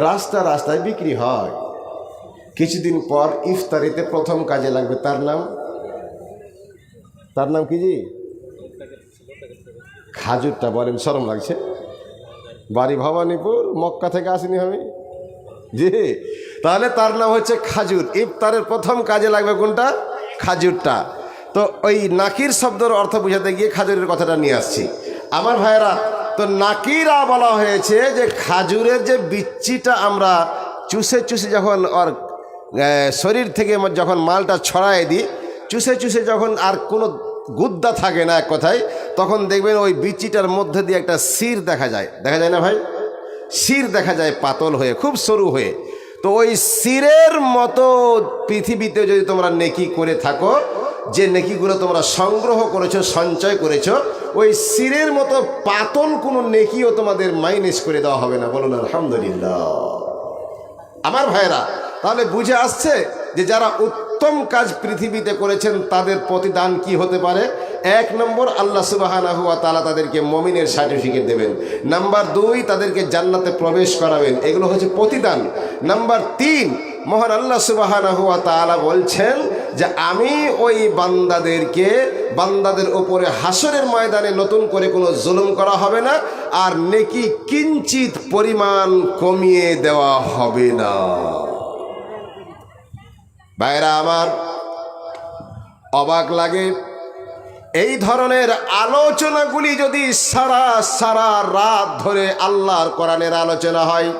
রাস্তা রাস্তায় বিক্রি হয়, কিছুদিন পর ইফতারিতে প্রথম কাজে লাগবে, তার নাম কি জি? খাজুরটা বলেন, শরম লাগছে, বাড়ি ভবানীপুর, মক্কা থেকে আসেনি আমি জি, তাহলে তার নাম হচ্ছে খাজুর। ইফতারের প্রথম কাজে লাগবে কোনটা? খাজুরটা। তো ওই নাকির শব্দের অর্থ বুঝাতে গিয়ে খাজুরের কথাটা নিয়ে আসছি আমার ভাইয়েরা। তো নাকিরা বলা হয়েছে যে খাজুরের যে বিচ্ছিটা আমরা চুষে চুষে যখন ওর শরীর থেকে যখন মালটা ছড়ায় দিই, চুষে চুষে যখন আর কোনো গুদ্দা থাকে না এক কথায়, তখন দেখবেন ওই বিচিটার মধ্যে দিয়ে একটা শির দেখা যায় না ভাই? শির দেখা যায় পাতল হয়ে, খুব সরু হয়ে। তো ওই শিরের মতো পৃথিবীতে যদি তোমরা নেকি করে থাকো, যে নেকিগুলো তোমরা সংগ্রহ করেছো, সঞ্চয় করেছো, ওই শিরের মতো পাতল কোনো নেকিও তোমাদের মাইনাস করে দেওয়া হবে না। বলুন আলহামদুলিল্লাহ। আমার ভাইরা, তাহলে বুঝে আসছে যে যারা উত্তম কাজ পৃথিবীতে করেছেন তাদের প্রতিদান কি হতে পারে। 1 নম্বর, আল্লাহ সুবহানাহু ওয়া তাআলা তাদেরকে মুমিনের সার্টিফিকেট দেবেন। নাম্বার 2, তাদেরকে জান্নাতে প্রবেশ করাবেন। এগুলো হচ্ছে প্রতিদান। নাম্বার 3, মহান আল্লাহ সুবহানাহু ওয়া তাআলা বলছেন যে আমি ওই বান্দাদের উপরে হাসরের ময়দানে নতুন করে কোনো জুলুম করা হবে না, আর নেকি কিঞ্চিত পরিমাণ কমিয়ে দেওয়া হবে না। ভাইরা আমার, অবাক লাগে এই ধরনের আলোচনাগুলি যদি সারা রাত ধরে আল্লাহর কোরআনের আলোচনা হয়।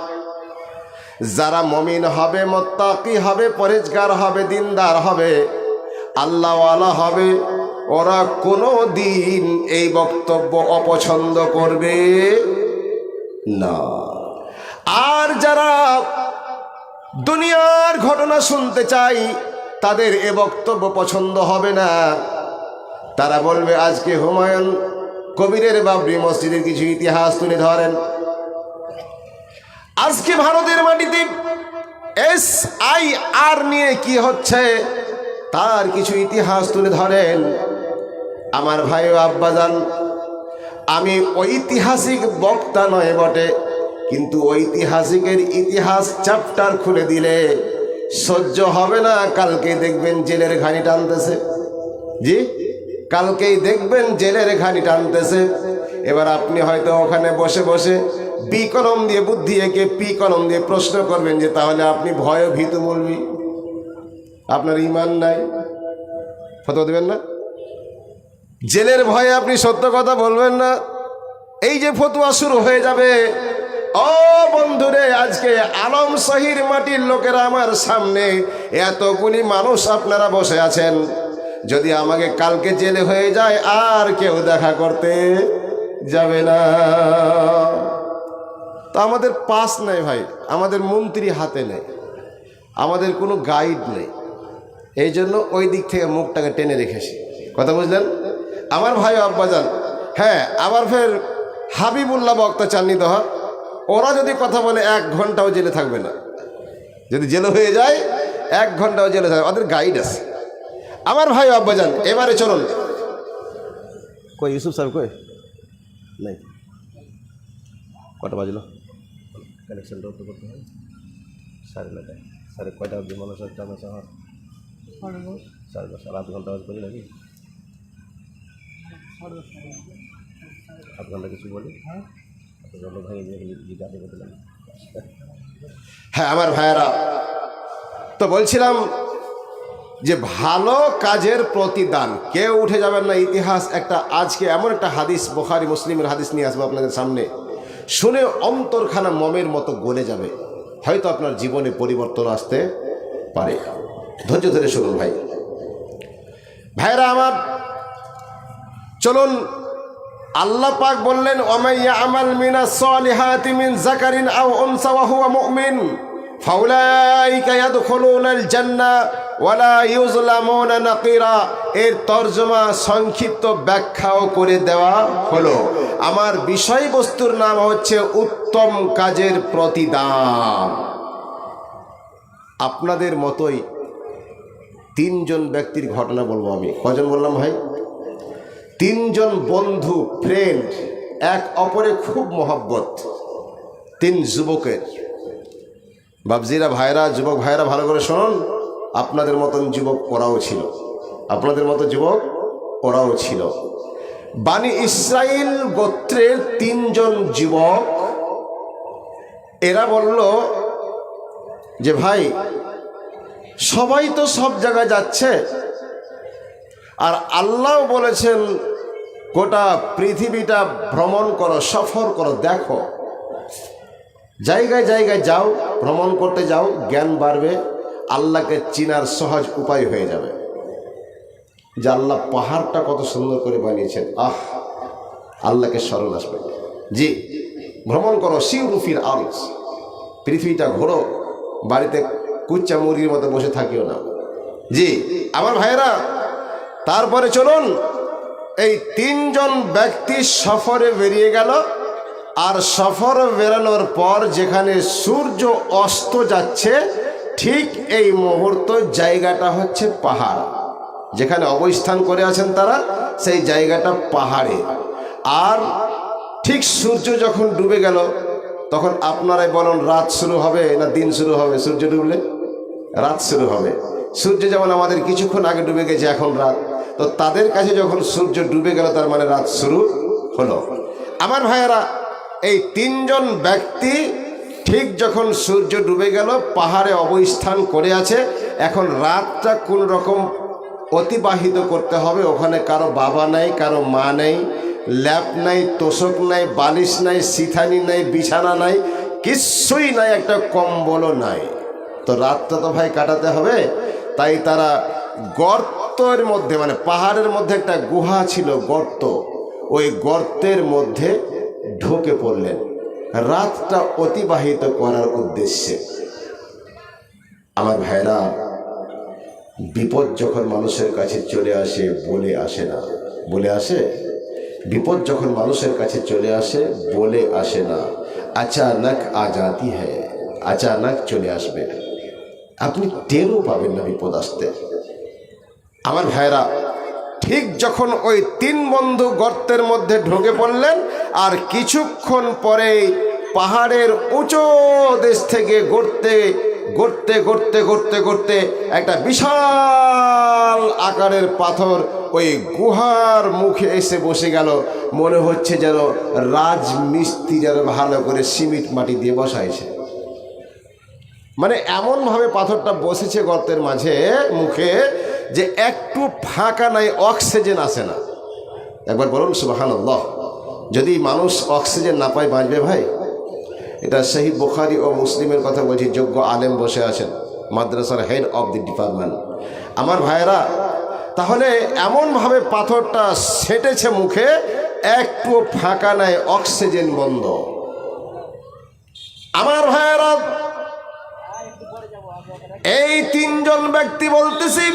যারা মুমিন হবে, মুত্তাকি হবে, পরেজগার হবে, দিনদার হবে, আল্লাহওয়ালা হবে, ওরা কোনো দিন এই বক্তব্য অপছন্দ করবে না। আর যারা দুনিয়ার ঘটনা শুনতে চাই, তাদের এ বক্তব্য পছন্দ হবে না। তারা বলবে আজকে হুমায়ুন কবিরের বাবরি মসজিদের কিছু ইতিহাস তুলে ধরেন, আজকে ভারতের মাটিতে SIR নিয়ে কি হচ্ছে তার কিছু ইতিহাস তুলে ধরেন। আমার ভাই ও আব্বাজান, আমি ঐতিহাসিক বক্তা নয় বটে, কিন্তু ঐতিহাসিকের ইতিহাস চ্যাপ্টার খুলে দিলে সহ্য হবে না। কালকে দেখবেন জেলের ঘানি টানতেছে, জি, কালকেই দেখবেন জেলের ঘানি টানতেছে। এবার আপনি হয়তো ওখানে বসে বসে বি কলম দিয়ে বুদ্ধি এঁকে পি কলম দিয়ে প্রশ্ন করবেন যে তাহলে আপনি ভয় ভীত বলবি, আপনার ইমান নাই, ফতোয়া দেবেন না? জেলের ভয়ে আপনি সত্য কথা বলবেন না, এই যে ফতোয়া শুরু হয়ে যাবে। ও বন্ধুরে, আজকে আলম শহীর মাটির লোকেরা আমার সামনে এতগুলি মানুষ আপনারা বসে আছেন, যদি আমাকে কালকে জেলে হয়ে যায় আর কেউ দেখা করতে যাবে না। তা আমাদের পাস নেই ভাই, আমাদের মন্ত্রী হাতে নেই, আমাদের কোনো গাইড নেই, এই জন্য ওই দিক থেকে মুখটাকে টেনে রেখেছি। কথা বুঝলেন আমার ভাই আব্বাজান? হ্যাঁ, আবার ফের হাবিবুল্লাহ বক্তা চাননি দহা, ওরা যদি কথা বলে 1 ঘন্টাও জেলে থাকবে না, যদি জেলে হয়ে যায় 1 ঘন্টাও জেলে থাকবে, ওদের গাইড আছে। আমার ভাই আব্বাজান, এবারে চলুন। কই ইউসুফ সাহেব কই? নাই, কটা বাজলো? কানেকশনটা তো করতে হয় 9:30, 9:30 কয়টা অবধি মানুষ হচ্ছে? আমার 10:30, 8 ঘন্টা বাজ করি নাকি? 8 ঘন্টা কিছু বলি। হ্যাঁ আমার ভাইয়েরা, তো বলছিলাম যে ভালো কাজের প্রতিদান, কেউ উঠে যাবেন না। ইতিহাস একটা, আজকে এমন একটা হাদিস, বুখারী মুসলিমের হাদিস নিয়ে আসবো আপনাদের সামনে, শুনে অন্তরখানা মমের মতো গলে যাবে, হয়তো আপনার জীবনে পরিবর্তন আসতে পারে। ধৈর্য ধরে শুনুন ভাই ভাইরা আমার, চলুন। আল্লাহ পাক বললেন, ওমাইয়া আমাল মিনাস সালিহাতি মিন যাকারিন আও উনসা ওয়া হুয়া মুমিন ফাউলাইকা ইয়াদখুলুনাল জান্নাহ ওয়ালা ইউজলামুনা নাকিরা। এর তরজমা সংক্ষিপ্ত ব্যাখ্যাও করে দেওয়া হলো। আমার বিষয়বস্তুর নাম হচ্ছে উত্তম কাজের প্রতিদান। আপনাদের মতোই 3 জন ব্যক্তির ঘটনা বলবো আমি। কজন বললাম ভাই? 3 জন বন্ধু, ফ্রেন্ড, এক অপরে খুব মহব্বত। 3 যুবকের। বাবজিরা, ভাইরা, যুবক ভাইরা ভালো করে শুনুন, আপনাদের মতন যুবক ওরাও ছিল, আপনাদের মতো যুবক ওরাও ছিল। বানি ইসরাইল গোত্রের 3 জন যুবক, এরা বলল যে ভাই সবাই তো সব জায়গায় যাচ্ছে, আর আল্লাহ বলেছেন গোটা পৃথিবীটা ভ্রমণ করো, সফর করো, দেখো, জায়গায় জায়গায় যাও, ভ্রমণ করতে যাও, জ্ঞান বাড়বে, আল্লাহকে চিনার সহজ উপায় হয়ে যাবে। যে আল্লাহ পাহাড়টা কত সুন্দর করে বানিয়েছেন, আহ, আল্লাহকে স্মরণ আসবে। জি, ভ্রমণ করো, সিউরুফির আরজ, পৃথিবীটা ঘোরো, বাড়িতে কুচ্চা মুরগির মতো বসে থাকিও না। জি আমার ভাইয়েরা, তারপরে চলুন, এই 3 জন ব্যক্তি সফরে বেরিয়ে গেল। আর সফর বেরানোর পর যেখানে সূর্য অস্ত যাচ্ছে, ঠিক এই মুহূর্ত জায়গাটা হচ্ছে পাহাড়, যেখানে অবস্থান করে আছেন তারা, সেই জায়গাটা পাহাড়ে। আর ঠিক সূর্য যখন ডুবে গেল, তখন আপনারাই বলুন রাত শুরু হবে না দিন শুরু হবে? সূর্য ডুবলে রাত শুরু হবে। সূর্য যেমন আমাদের কিছুক্ষণ আগে ডুবে গেছে, এখন রাত, তো তাদের কাছে যখন সূর্য ডুবে গেল, তার মানে রাত শুরু হলো। আমার ভাইয়েরা, এই 3 জন ব্যক্তি ঠিক যখন সূর্য ডুবে গেল, পাহাড়ে অবস্থান করে আছে। এখন রাতটা কোন রকম অতিবাহিত করতে হবে। ওখানে কারো বাবা নাই, কারো মা নেই, ল্যাপ নাই, তোষক নাই, বালিশ নাই, সিথানি নাই, বিছানা নাই, কিচ্ছুই নাই, একটা কম্বলও নাই। তো রাতটা তো ভাই কাটাতে হবে। তাই তারা গর্তের মধ্যে, মানে পাহাড়ের মধ্যে একটা গুহা ছিল, গর্ত, ওই গর্তের মধ্যে ঢুকে পড়লেন রাতটা অতিবাহিত করার উদ্দেশ্যে। আমার ভাইরা, বিপদ যখন মানুষের কাছে চলে আসে বলে আসে না, বলে আসে? বিপদ যখন মানুষের কাছে চলে আসে বলে আসে না, আচানক আ জাতি হ্যায়, আচানক চলে আসবে, আপনি টেরও পাবেন না বিপদ আসতে। আমার ভাইরা, ঠিক যখন ওই 3 বন্ধু গর্তের মধ্যে ঢুকে পড়লেন, আর কিছুক্ষণ পরেই পাহাড়ের উঁচু দেশ থেকে গড়তে গড়তে গড়তে গড়তে গড়তে একটা বিশাল আকারের পাথর ওই গুহার মুখে এসে বসে গেল, মনে হচ্ছে যেন রাজমিস্ত্রি যেন ভালো করে সিমেন্ট মাটি দিয়ে বসাইছে। মানে এমনভাবে পাথরটা বসেছে গর্তের মাঝে মুখে যে একটু ফাঁকা নাই, অক্সিজেন আসে না। একবার বলুন সুবহানাল্লাহ। যদি মানুষ অক্সিজেন না পায় বাঁচবে ভাই? এটা সহিহ বুখারী ও মুসলিমের কথা বলছি, যোগ্য আলেম বসে আছেন, মাদ্রাসার হেড অফ দি ডিপার্টমেন্ট। আমার ভাইয়েরা, তাহলে এমনভাবে পাথরটা সেটেছে মুখে, একটু ফাঁকা নাই, অক্সিজেন বন্ধ। আমার ভাইয়েরা, এই তিনজন ব্যক্তি বলতেছি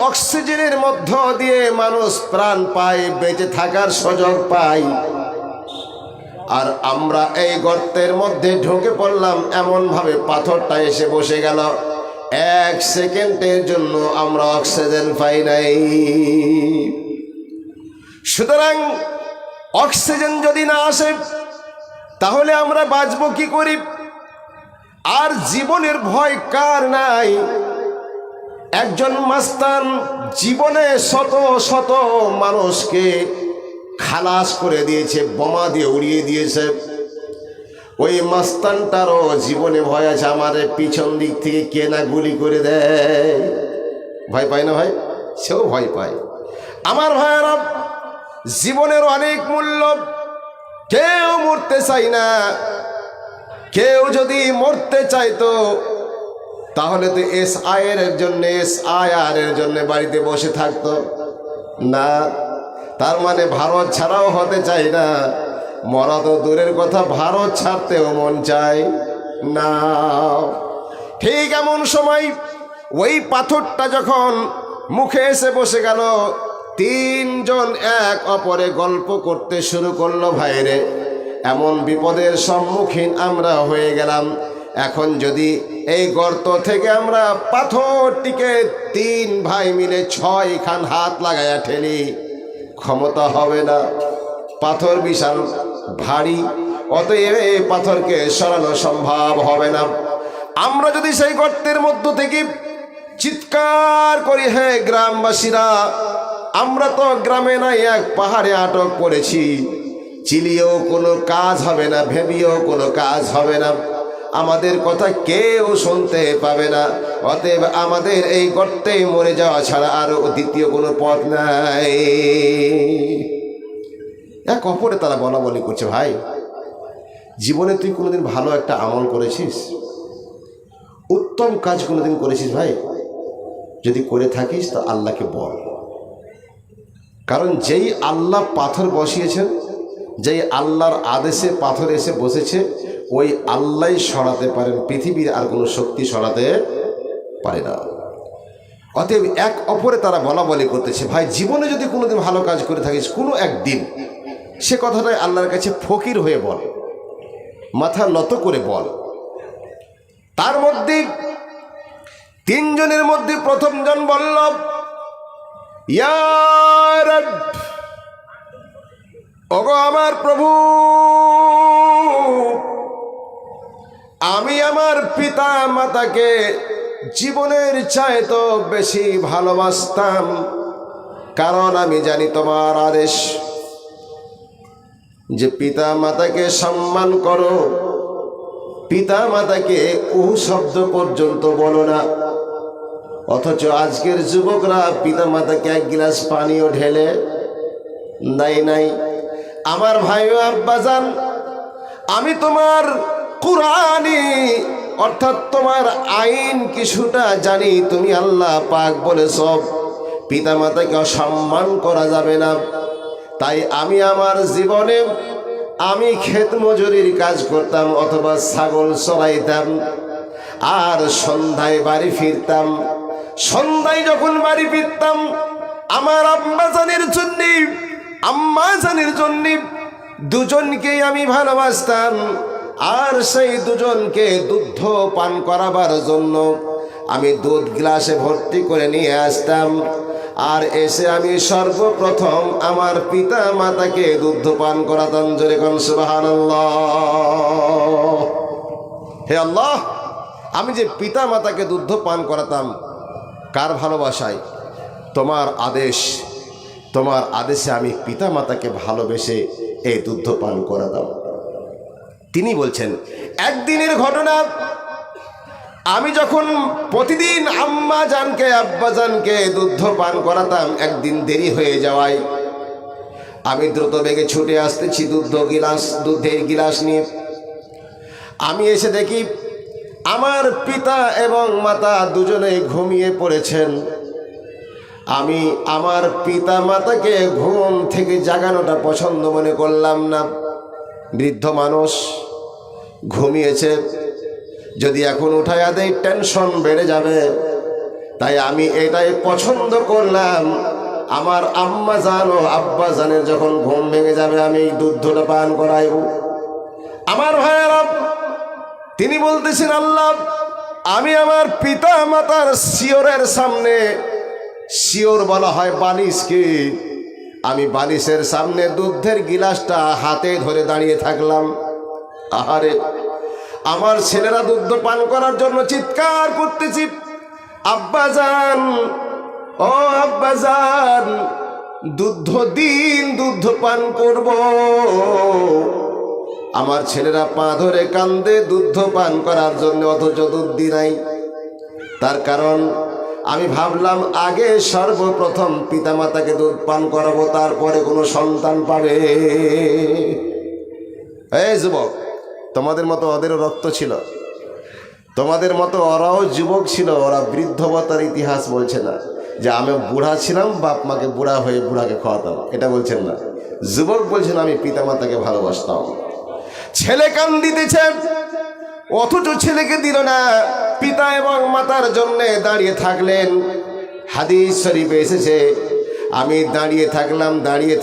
অক্সিজেনের মধ্য দিয়ে মানুষ প্রাণ পায়, বেঁচে থাকার সুযোগ পায়। আর আমরা এই গর্তের মধ্যে ঢুকে পড়লাম, এমনভাবে পাথরটা এসে বসে গেল, 1 সেকেন্ডের জন্য আমরা অক্সিজেন পাই নাই। সুতরাং অক্সিজেন যদি না আসে তাহলে আমরা বাঁচবো কি করি? আর জীবনের ভয় কার নাই? একজন মাস্তান জীবনে শত শত মানুষকে খালাস করে দিয়েছে, বোমা দিয়ে উড়িয়ে দিয়েছে। ওই মাস্তানটারও জীবনে ভয় আছে, আমাদের পিছন দিক থেকে কে না গুলি করে দেয়। ভয় পায় না ভাই? সেও ভয় পায়। আমার ভাইয়েরা, জীবনের অনেক মূল্য, কেউ মরতে চায় না। কেউ যদি মরতে চাইতো তাহলে তো SIR এর জন্য বাড়িতে বসে থাকতো না। তার মানে ভারত ছাড়াও হতে চায় না। মরা তো দূরের কথা, ভারত ছাড়তেও মন চায় না। ঠিক এমন সময় ওই পাথরটা যখন মুখে এসে বসে গেল, তিনজন এক অপরে গল্প করতে শুরু করলো। ভাইরে, এমন বিপদের সম্মুখীন আমরা হয়ে গেলাম, এখন যদি এই গর্ত থেকে আমরা পাথরটিকে 3 ভাই মিলে 6 খান হাত লাগাইয়া ঠেলি, ক্ষমতা হবে না। পাথর বিশাল ভারী, অতএব এই পাথরকে সরানো সম্ভব হবে না। আমরা যদি সেই গর্তের মধ্য থেকে চিৎকার করি, হে গ্রামবাসীরা, আমরা তো গ্রামে নাই, এক পাহাড়ে আটক করেছি, চিলিয়েও কোনো কাজ হবে না, ভেবিয়েও কোনো কাজ হবে না, আমাদের কথা কেউ শুনতে পাবে না। অতএব আমাদের এই গর্তে মরে যাওয়া ছাড়া আর দ্বিতীয় কোনো পথ নাই। এক অপরে তারা বলা বলি করছে। ভাই, জীবনে তুই কোনোদিন ভালো একটা আমল করেছিস? উত্তম কাজ কোনোদিন করেছিস? ভাই, যদি করে থাকিস তো আল্লাহকে বল। কারণ যেই আল্লাহ পাথর বসিয়েছেন, যেই আল্লাহর আদেশে পাথর এসে বসেছে, ওই আল্লাহই সরাতে পারেন, পৃথিবীর আর কোনো শক্তি সরাতে পারে না। অতএব এক অপরে তারা বলা বলি করতেছে। ভাই, জীবনে যদি কোনোদিন ভালো কাজ করে থাকিস কোনো একদিন, সে কথাটাই আল্লাহর কাছে ফকির হয়ে বল, মাথা নত করে বল। তার মধ্যে তিনজনের মধ্যে প্রথমজন বলল, ইয়া রব, ওগো আমার প্রভু, আমি আমার পিতা মাতাকে জীবনের চাইতে বেশি ভালোবাসতাম, কারণ আমি জানি তোমার আদেশ যে পিতা মাতাকে সম্মান করো, পিতা মাতাকে শব্দ পর্যন্ত বলো না। অথচ আজকের যুবকরা পিতা মাতাকে 1 গ্লাস পানিও ঢেলে নাই। আমার ভাই ও আব্বাজান, আমি তোমার কুরআনি অর্থাৎ তোমার আইন কিছুটা জানি। তুমি আল্লাহ পাক বলেছ পিতা মাতাকে অসম্মান করা যাবে না। তাই আমি আমার জীবনে আমি ক্ষেত মজুরির কাজ করতাম অথবা ছাগল চড়াইতাম, আর সন্ধ্যায় বাড়ি ফিরতাম। সন্ধ্যায় যখন বাড়ি ফিরতাম, আমার আম্মাজানের জন্য দুজনকেই আমি ভালোবাসতাম, আর সেই দুজনকে দুধ পান করাবার জন্য আমি দুধ গ্লাসে ভর্তি করে নিয়ে আসতাম। আর এসে আমি সর্বপ্রথম আমার পিতা মাতাকে দুধ পান করাতাম। জোরে কোন সুবহানাল্লাহ। হে আল্লাহ, আমি যে পিতা মাতাকে দুধ পান করাতাম, কার ভালোবাসায়? তোমার আদেশ, তোমার আদেশে আমি পিতা মাতাকে ভালোবেসে এই দুধ পান করে দাও। তিনি বলছেন একদিনের ঘটনা, আমি যখন প্রতিদিন আম্মা জানকে আব্বা জানকে দুধ পান করাতাম, একদিন দেরি হয়ে যাওয়ায় আমি দ্রুত বেগে ছুটে আসতেছি দুধের গিলাস নিয়ে। আমি এসে দেখি আমার পিতা এবং মাতা দুজনেই ঘুমিয়ে পড়েছেন। আমি আমার পিতা মাতাকে ঘুম থেকে জাগানোটা পছন্দ মনে করলাম না। বৃদ্ধ মানুষ ঘুমিয়েছে, যদি এখন উঠাইয়া দেয় টেনশন বেড়ে যাবে, তাই আমি এটাই পছন্দ করলাম আমার আম্মা জান ও আব্বা জানের যখন ঘুম ভেঙে যাবে আমি দুধটা পান করাইব। আমার ভাইয়েরা, তিনি বলতেছেন আল্লাহ, আমি আমার পিতা মাতার শিওরের সামনে, শিওর বলা হয় বালিশকে, আমি বালিশের সামনে দুধের গিলাসটা হাতে ধরে দাঁড়িয়ে থাকলাম। আহারে, আমার ছেলেরা দুধ পান করার জন্য চিৎকার করতেছি, আব্বা জান, ও আব্বা জান, দুধ দিন, দুধ পান করব। আমার ছেলেরা পা ধরে কান্দে দুধ পান করার জন্য, অথচ দুধ নাই। তার কারণ আমি ভাবলাম আগে সর্বপ্রথম পিতামাতাকে দুধ পান করাবো, তারপরে কোনো সন্তান পাবে। এই যুবক, তোমাদের মতো ওদেরও রক্ত ছিল, তোমাদের মতো ওরাও যুবক ছিল, ওরা বৃদ্ধবতার ইতিহাস বলছে না যে আমি বুড়া ছিলাম, বাপ মাকে বুড়া হয়ে বুড়াকে খাওয়াতাম, এটা বলছেন না। যুবক বলছেন আমি পিতামাতাকে ভালোবাসতাম। ছেলে কান দিতেছে, অথচ ছেলেকে দিল না, পিতা এবং মাতার জন্য দাঁড়িয়ে থাকলেন। হাদিস শরীফে এসেছে, আমি দাঁড়িয়ে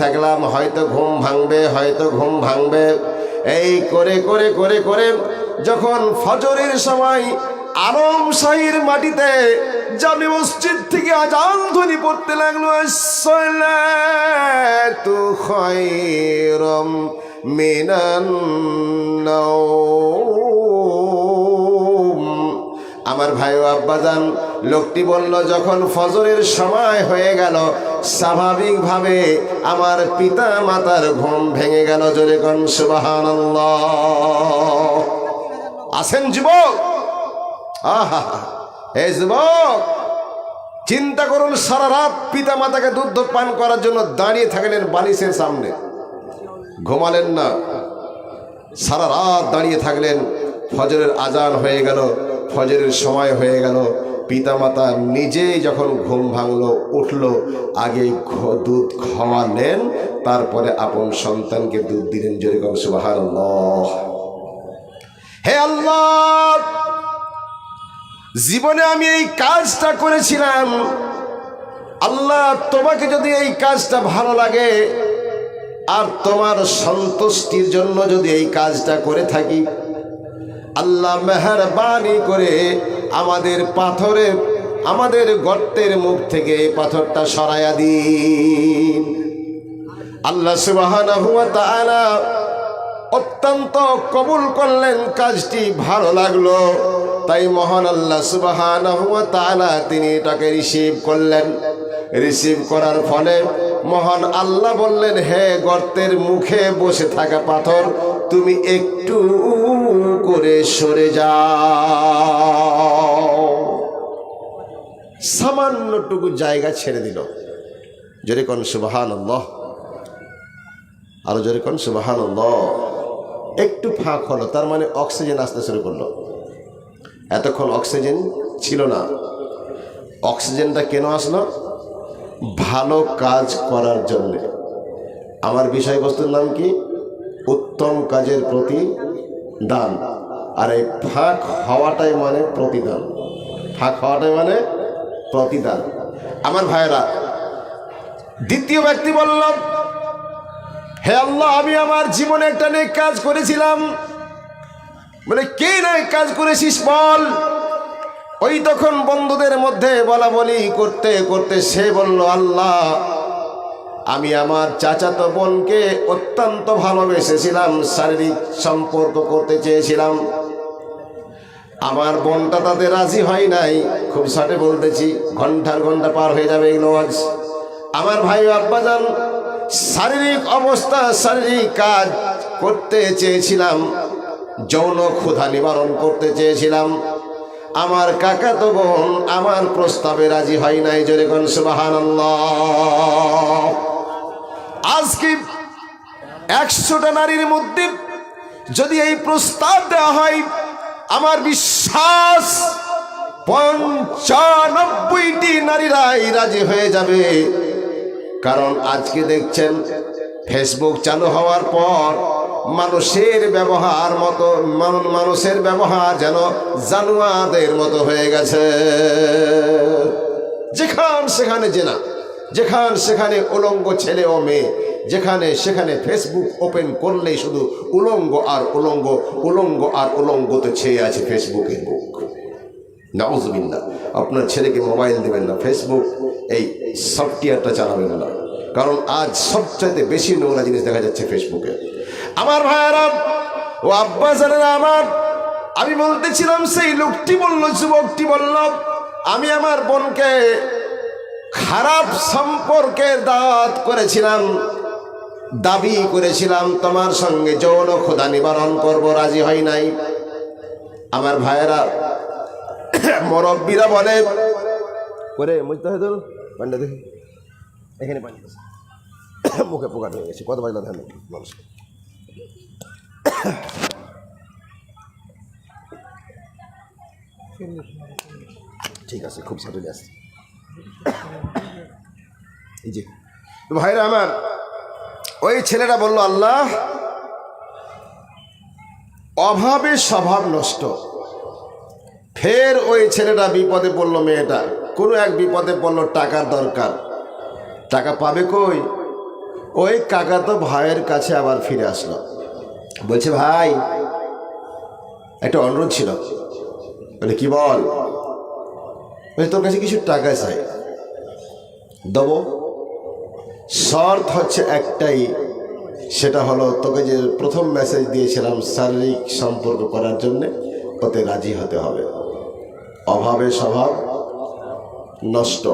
থাকলাম, হয়তো ঘুম ভাঙবে, হয়তো ঘুম ভাঙবে, এই করে করে করে করে যখন ফজরের সময় আরম শাহীর মাটিতে জামে মসজিদ থেকে আজান ধ্বনি পড়তে লাগলো, আসসালাতু খায়রুম মিনান নাওম। আমার ভাই ও আব্বাজান, লোকটি বলল যখন ফজরের সময় হয়ে গেল, স্বাভাবিকভাবে আমার পিতা মাতার ঘুম ভেঙে গেল। জোরে কোন সুবহানাল্লাহ। আছেন যুবক? আহা, এই যুবক চিন্তা করুন, সারা রাত পিতা মাতাকে দুধ পান করার জন্য দাঁড়িয়ে থাকলেন বালিশের সামনে, ঘুমালেন না, সারা রাত দাঁড়িয়ে থাকলেন। ফজরের আজান হয়ে গেল, ফজরের সময় হয়ে গেল, পিতামাতা নিজেই যখন ঘুম ভাঙলো, উঠলো, আগে দুধ খাওয়ালেন, তারপরে আপন সন্তানকে দুধ দিলেন। জোরে কোন সুবহানাল্লাহ। হে আল্লাহ, জীবনে আমি এই কাজটা করেছিলাম, আল্লাহ তোমাকে যদি এই কাজটা ভালো লাগে আর তোমার সন্তুষ্টির জন্য যদি এই কাজটা করে থাকি, আল্লাহ মেহেরবানি করে আমাদের পাথরের, আমাদের গর্তের মুখ থেকে এই পাথরটা সরাইয়া দিন। আল্লাহ সুবহানাহু ওয়া তাআলা অত্যন্ত কবুল করলেন, কাজটি ভালো লাগলো, তাই মহান আল্লাহ সুবহানাহু ওয়া তাআলা তিনি এটাকে রিসিভ করলেন। রিসিভ করার ফলে মহান আল্লাহ বললেন, হে গর্তের মুখে বসে থাকা পাথর, তুমি একটু করে সরে যাও। সামান্যটুকু জায়গা ছেড়ে দিল। জোরে কোন সুবহানাল্লাহ, আরো জোরে কোন সুবহানাল্লাহ। একটু ফাঁক হলো, তার মানে অক্সিজেন আসতে শুরু করলো। এতক্ষণ অক্সিজেন ছিল না। অক্সিজেনটা কেন আসলো? ভালো কাজ করার জন্যে। আমার বিষয়বস্তুর নাম কি? উত্তম কাজের প্রতি দান। আর এই ফাঁক হওয়াটাই মানে প্রতিদান। ফাঁক হওয়াটাই মানে প্রতিদান। আমার ভাইয়েরা, দ্বিতীয় ব্যক্তি বলল, হে আল্লাহ, আমি আমার জীবনে একটা নেক কাজ করেছিলাম। বলে, কে নেক কাজ করেছিস বল। ওই তখন বন্ধুদের মধ্যে বলা বলি করতে করতে সে বলল, আল্লাহ, আমি আমার চাচাতো বোনকে অত্যন্ত ভালোবেসেছিলাম, শারীরিক সম্পর্ক করতে চেয়েছিলাম। আমার বোনটা তাতে রাজি হয় নাই। খুব শর্টে বলতেছি, ঘন্টার ঘন্টা পার হয়ে যাবে এগুলো আজ। আমার ভাই আব্বাজান, শারীরিক অবস্থা, শারীরিক কাজ করতে চেয়েছিলাম, যৌন ক্ষুধা নিবারণ করতে চেয়েছিলাম। আমার কাকাতো বোন আমার প্রস্তাবে রাজি হয় নাই। জোরে কোন সুবহানাল্লাহ। আজকে 100টা নারীর মধ্যে যদি এই প্রস্তাব দেওয়া হয়, আমার বিশ্বাস 95টি নারীরাই রাজি হয়ে যাবে। কারণ আজকে দেখছেন ফেসবুক চালু হওয়ার পর মানুষের ব্যবহার যেন জানোয়ারদের মতো হয়ে গেছে। যেখান সেখানে জেনা, যেখান সেখানে উলঙ্গ ছেলে ও মেয়ে, যেখানে সেখানে ফেসবুক ওপেন করলেই শুধু উলঙ্গ আর উলঙ্গ, উলঙ্গ আর উলঙ্গতে ছেয়ে আছে ফেসবুকের বুক। নাউজুবিল্লাহ। আপনার ছেলেকে মোবাইল দেবেন না, ফেসবুক এই সফটওয়্যারটা চালাবেন না, কারণ আজ সবচাইতে বেশি নোংরা জিনিস দেখা যাচ্ছে ফেসবুকে। আমার ভাইয়েরা ও আব্বাজানেরা আমার, আমি বলতেছিলাম, সেই লোকটি বলল, যুবকটি বলল, আমি আমার বোনকে খারাপ সম্পর্কের দাওয়াত করেছিলাম, দাবি করেছিলাম তোমার সঙ্গে যৌন ক্ষুধা নিবারণ করব, রাজি হয় নাই। আমার ভাইয়েরা, মুরব্বীরা বলে করে মুজতাহিদুল পান্ডা দেখি এখানে পানি মুখে পোকা হয়ে গেছে, কত বাজলো ধান মানুষ। ঠিক আছে, খুব সাটলে আসছে। জি ভাইরা আমার, ওই ছেলেটা বলল, আল্লাহ, অভাবে স্বভাব নষ্ট। ফের ওই ছেলেটা বিপদে পড়লো, মেয়েটা কোনো এক বিপদে পড়লো, টাকার দরকার। টাকা পাবে কই? ওই কাকা তো ভাইয়ের কাছে আবার ফিরে আসলো, বলছে, ভাই একটা অনুরোধ ছিল। বলে, কি বল? বলে, তোর কাছে কিছু টাকা চাই, দেবো। শর্ত হচ্ছে একটাই, সেটা হলো তোকে যে প্রথম মেসেজ দিয়েছিলাম শারীরিক সম্পর্ক করার জন্যে, ওতে রাজি হতে হবে। অভাবে স্বভাব নষ্ট।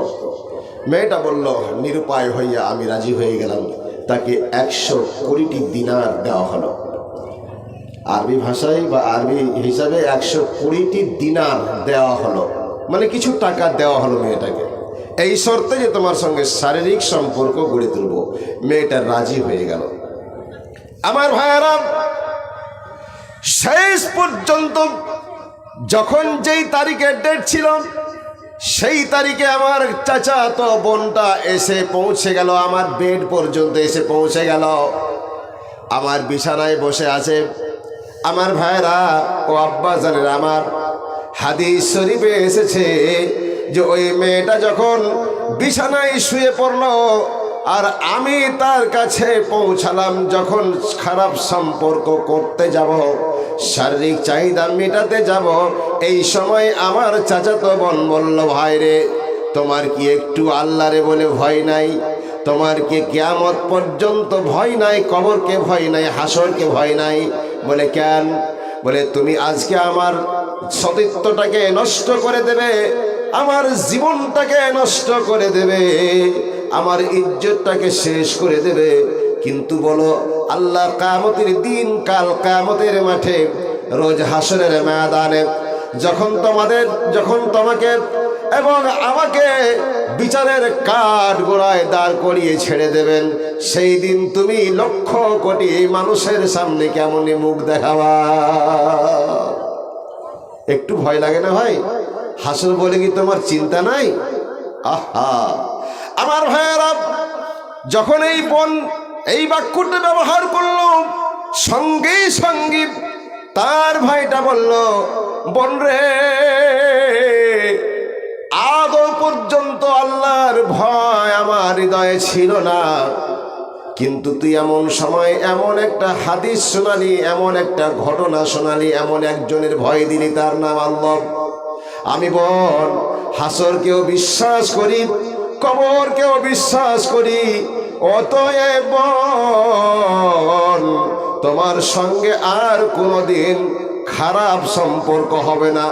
মেয়েটা বলল, নিরুপায় হইয়া আমি রাজি হয়ে গেলাম। তাকে 120টি দিনার দেওয়া হলো। আরবি ভাষায় বা আরবি হিসাবে 120টি দিনার দেওয়া হলো, মানে কিছু টাকা দেওয়া হলো মেয়েটাকে, এই শর্তে যে তোমার সঙ্গে শারীরিক সম্পর্ক গড়ে তুলব। মেয়েটা রাজি হয়ে গেল। আমার ভাইয়েরা, শেষ পর্যন্ত যখন যেই তারিখের ডেট ছিল, সেই তারিখে আমার চাচাতো বোনটা এসে পৌঁছে গেল, আমার বেড পর্যন্ত এসে পৌঁছে গেল, আমার বিছানায় বসে আছে। আমার ভাইরা ও আব্বাজানের আমার, হাদিস শরীফে এসেছে যে ওই মেয়েটা যখন বিছানায় শুয়ে পড়ল আর আমি তার কাছে পৌঁছালাম, যখন খারাপ সম্পর্ক করতে যাব, শারীরিক চাহিদা মেটাতে যাব, এই সময় আমার চাচাতো বোন বলল, ভাই রে, তোমার কি একটু আল্লাহরে বলে ভয় নাই? তোমার কি কিয়ামত পর্যন্ত ভয় নাই? কবরকে ভয় নাই? হাসরকে ভয় নাই? বলে, কেন? বলে, তুমি আজকে আমার সতীত্বটাকে নষ্ট করে দেবে, আমার জীবনটাকে নষ্ট করে দেবে, আমার ইজ্জতটাকে শেষ করে দেবে, কিন্তু বলো, আল্লাহ কিয়ামতের দিন, কাল কিয়ামতের মাঠে, রোজ হাসরের ময়দানে যখন তোমাকে এবং আমাকে বিচারের কাঠ গোড়ায় দাঁড় করিয়ে ছেড়ে দেবেন, সেই দিন তুমি লক্ষ কোটি মানুষের সামনে কেমন মুখ দেখাবা? একটু ভয় লাগে না ভাই? হাসর বলে কি তোমার চিন্তা নাই? আহা, আমার ভাইয়েরা, যখন এই বোন এই বাক্যটা ব্যবহার করলো, সঙ্গে সঙ্গে তার ভাইটা বলল, বোন রে, আদৌ পর্যন্ত আল্লাহর ভয় আমার হৃদয়ে ছিল না, কিন্তু তুই এমন সময় এমন একটা হাদিস শোনালি, এমন একটা ঘটনা শোনালি, এমন একজনের ভয় দিলি, তার নাম আল্লাহ। আমি বোন হাসরকেও বিশ্বাস করি, কবরকেও বিশ্বাস করি, অতএব বোন তোমার সঙ্গে আর কোনোদিন খারাপ সম্পর্ক হবে না।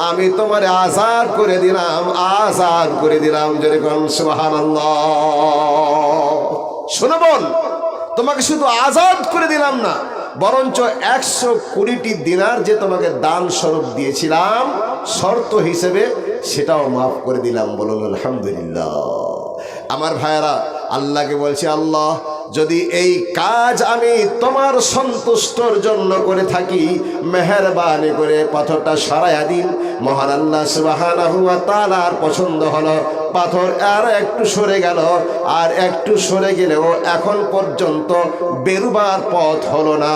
আমি তোমার আজাদ করে দিলাম, আজাদ করে দিলাম। যেরকম সুবহানাল্লাহ। শোনো বোন, তোমাকে শুধু আজাদ করে দিলাম না, বরঞ্চ 120টি দিনার যে তোমাকে দান স্বরূপ দিয়েছিলাম শর্ত হিসেবে, সেটাও মাফ করে দিলাম। বলুন আলহামদুলিল্লাহ। আমার ভাইয়েরা, আল্লাহকে বলছি, আল্লাহ যদি এই কাজ আমি তোমার সন্তুষ্টর জন্য করে থাকি, মেহেরবানি করে পাথরটা সরাইয়া দিন। মহান আল্লাহ সুবহানাহু ওয়া তাআলার পছন্দ হলো, পাথর আর একটু সরে গেল, আর একটু সরে গেলেও এখন পর্যন্ত বেরুবার পথ হলো না।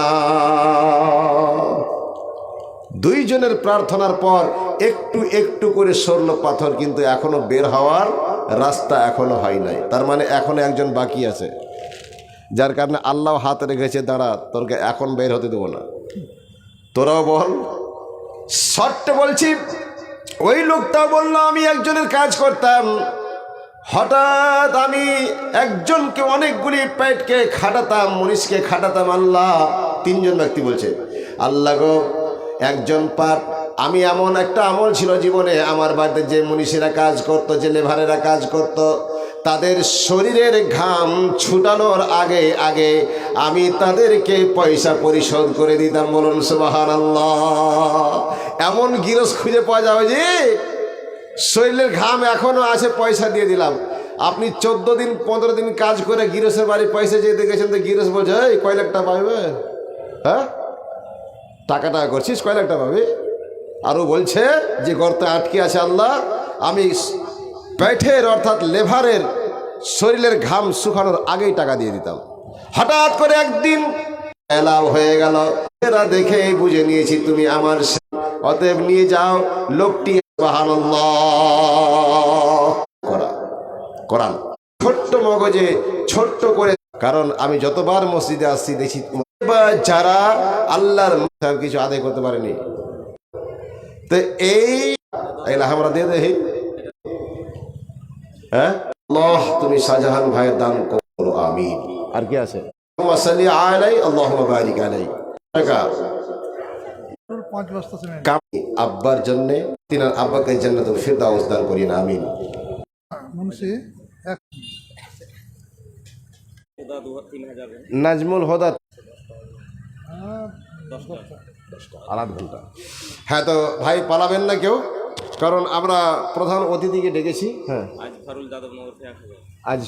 দুইজনের প্রার্থনার পর একটু একটু করে সরল পাথর, কিন্তু এখনো বের হওয়ার রাস্তা এখনো হয় নাই। তার মানে এখনো একজন বাকি আছে, যার কারণে আল্লাহ হাত রেখেছে, দাঁড়া, তোরকে এখন বের হতে দেবো না। তোরাও বল। শর্ট বলছি, ওই লোকটা বললো আমি একজনের কাজ করতাম, হঠাৎ আমি একজনকে অনেকগুলি পেটকে খাটাতাম, মনীষকে খাটাতাম। আল্লাহ, তিনজন ব্যক্তি বলছে, আল্লাহ গো, একজন পাপ, আমি এমন একটা আমল ছিল জীবনে, আমার বাড়িতে যে মনীষীরা কাজ করত, যে লেভারেরা কাজ করত, তাদের শরীরের ঘাম ছুটানোর আগে আগে আমি তাদেরকে পয়সা পরিশোধ করে দিতাম। বলুন সুবহানাল্লাহ। এমন গিরস খুঁজে পাওয়া যাবে যে শরীরের ঘাম এখনো আছে, পয়সা দিয়ে দিলাম। আপনি 14 দিন 15 দিন কাজ করে গিরসের বাড়ি পয়সা যেতে গেছেন, তো গিরস বলছে, এই কয় লাখ টাকা পাবে? হ্যাঁ, টাকা টাকা করছিস, কয় লাখ টাকা পাবে? আরও বলছে যে গর্তে আটকে আছে, আল্লাহ আমি পেটের অর্থাৎ লেভারের শরীরের ঘাম শুকানোর আগেই টাকা দিয়ে দিতাম। হঠাৎ করে একদিন এলাও হয়ে গেল, এরা দেখে বুঝে নিয়েছি তুমি আমার, অতএব নিয়ে যাও লোকটি। সুবহানাল্লাহ। কোরআন ছোট্ট মগজে ছোট্ট করে, কারণ আমি যতবার মসজিদে আসছি দেখি যারা আল্লাহর কিছু আদায় করতে পারেনি, তো এই আমরা দিয়ে দেখি। হ্যাঁ, আল্লাহ তুমি শাহজাহান ভাইয়ের দান করো, আমিন। আর কি আছে? আব্বার জন্য, তিনার আব্বাকে জান্নাতুল ফিরদাউস দান করিন, আমিন। নাজমুল হুদা আর 8 ঘন্টা। হ্যাঁ, তো ভাই পালাবেন না কেউ, কারণ আমরা প্রধান অতিথিকে ডেকেছি। হ্যাঁ, আজ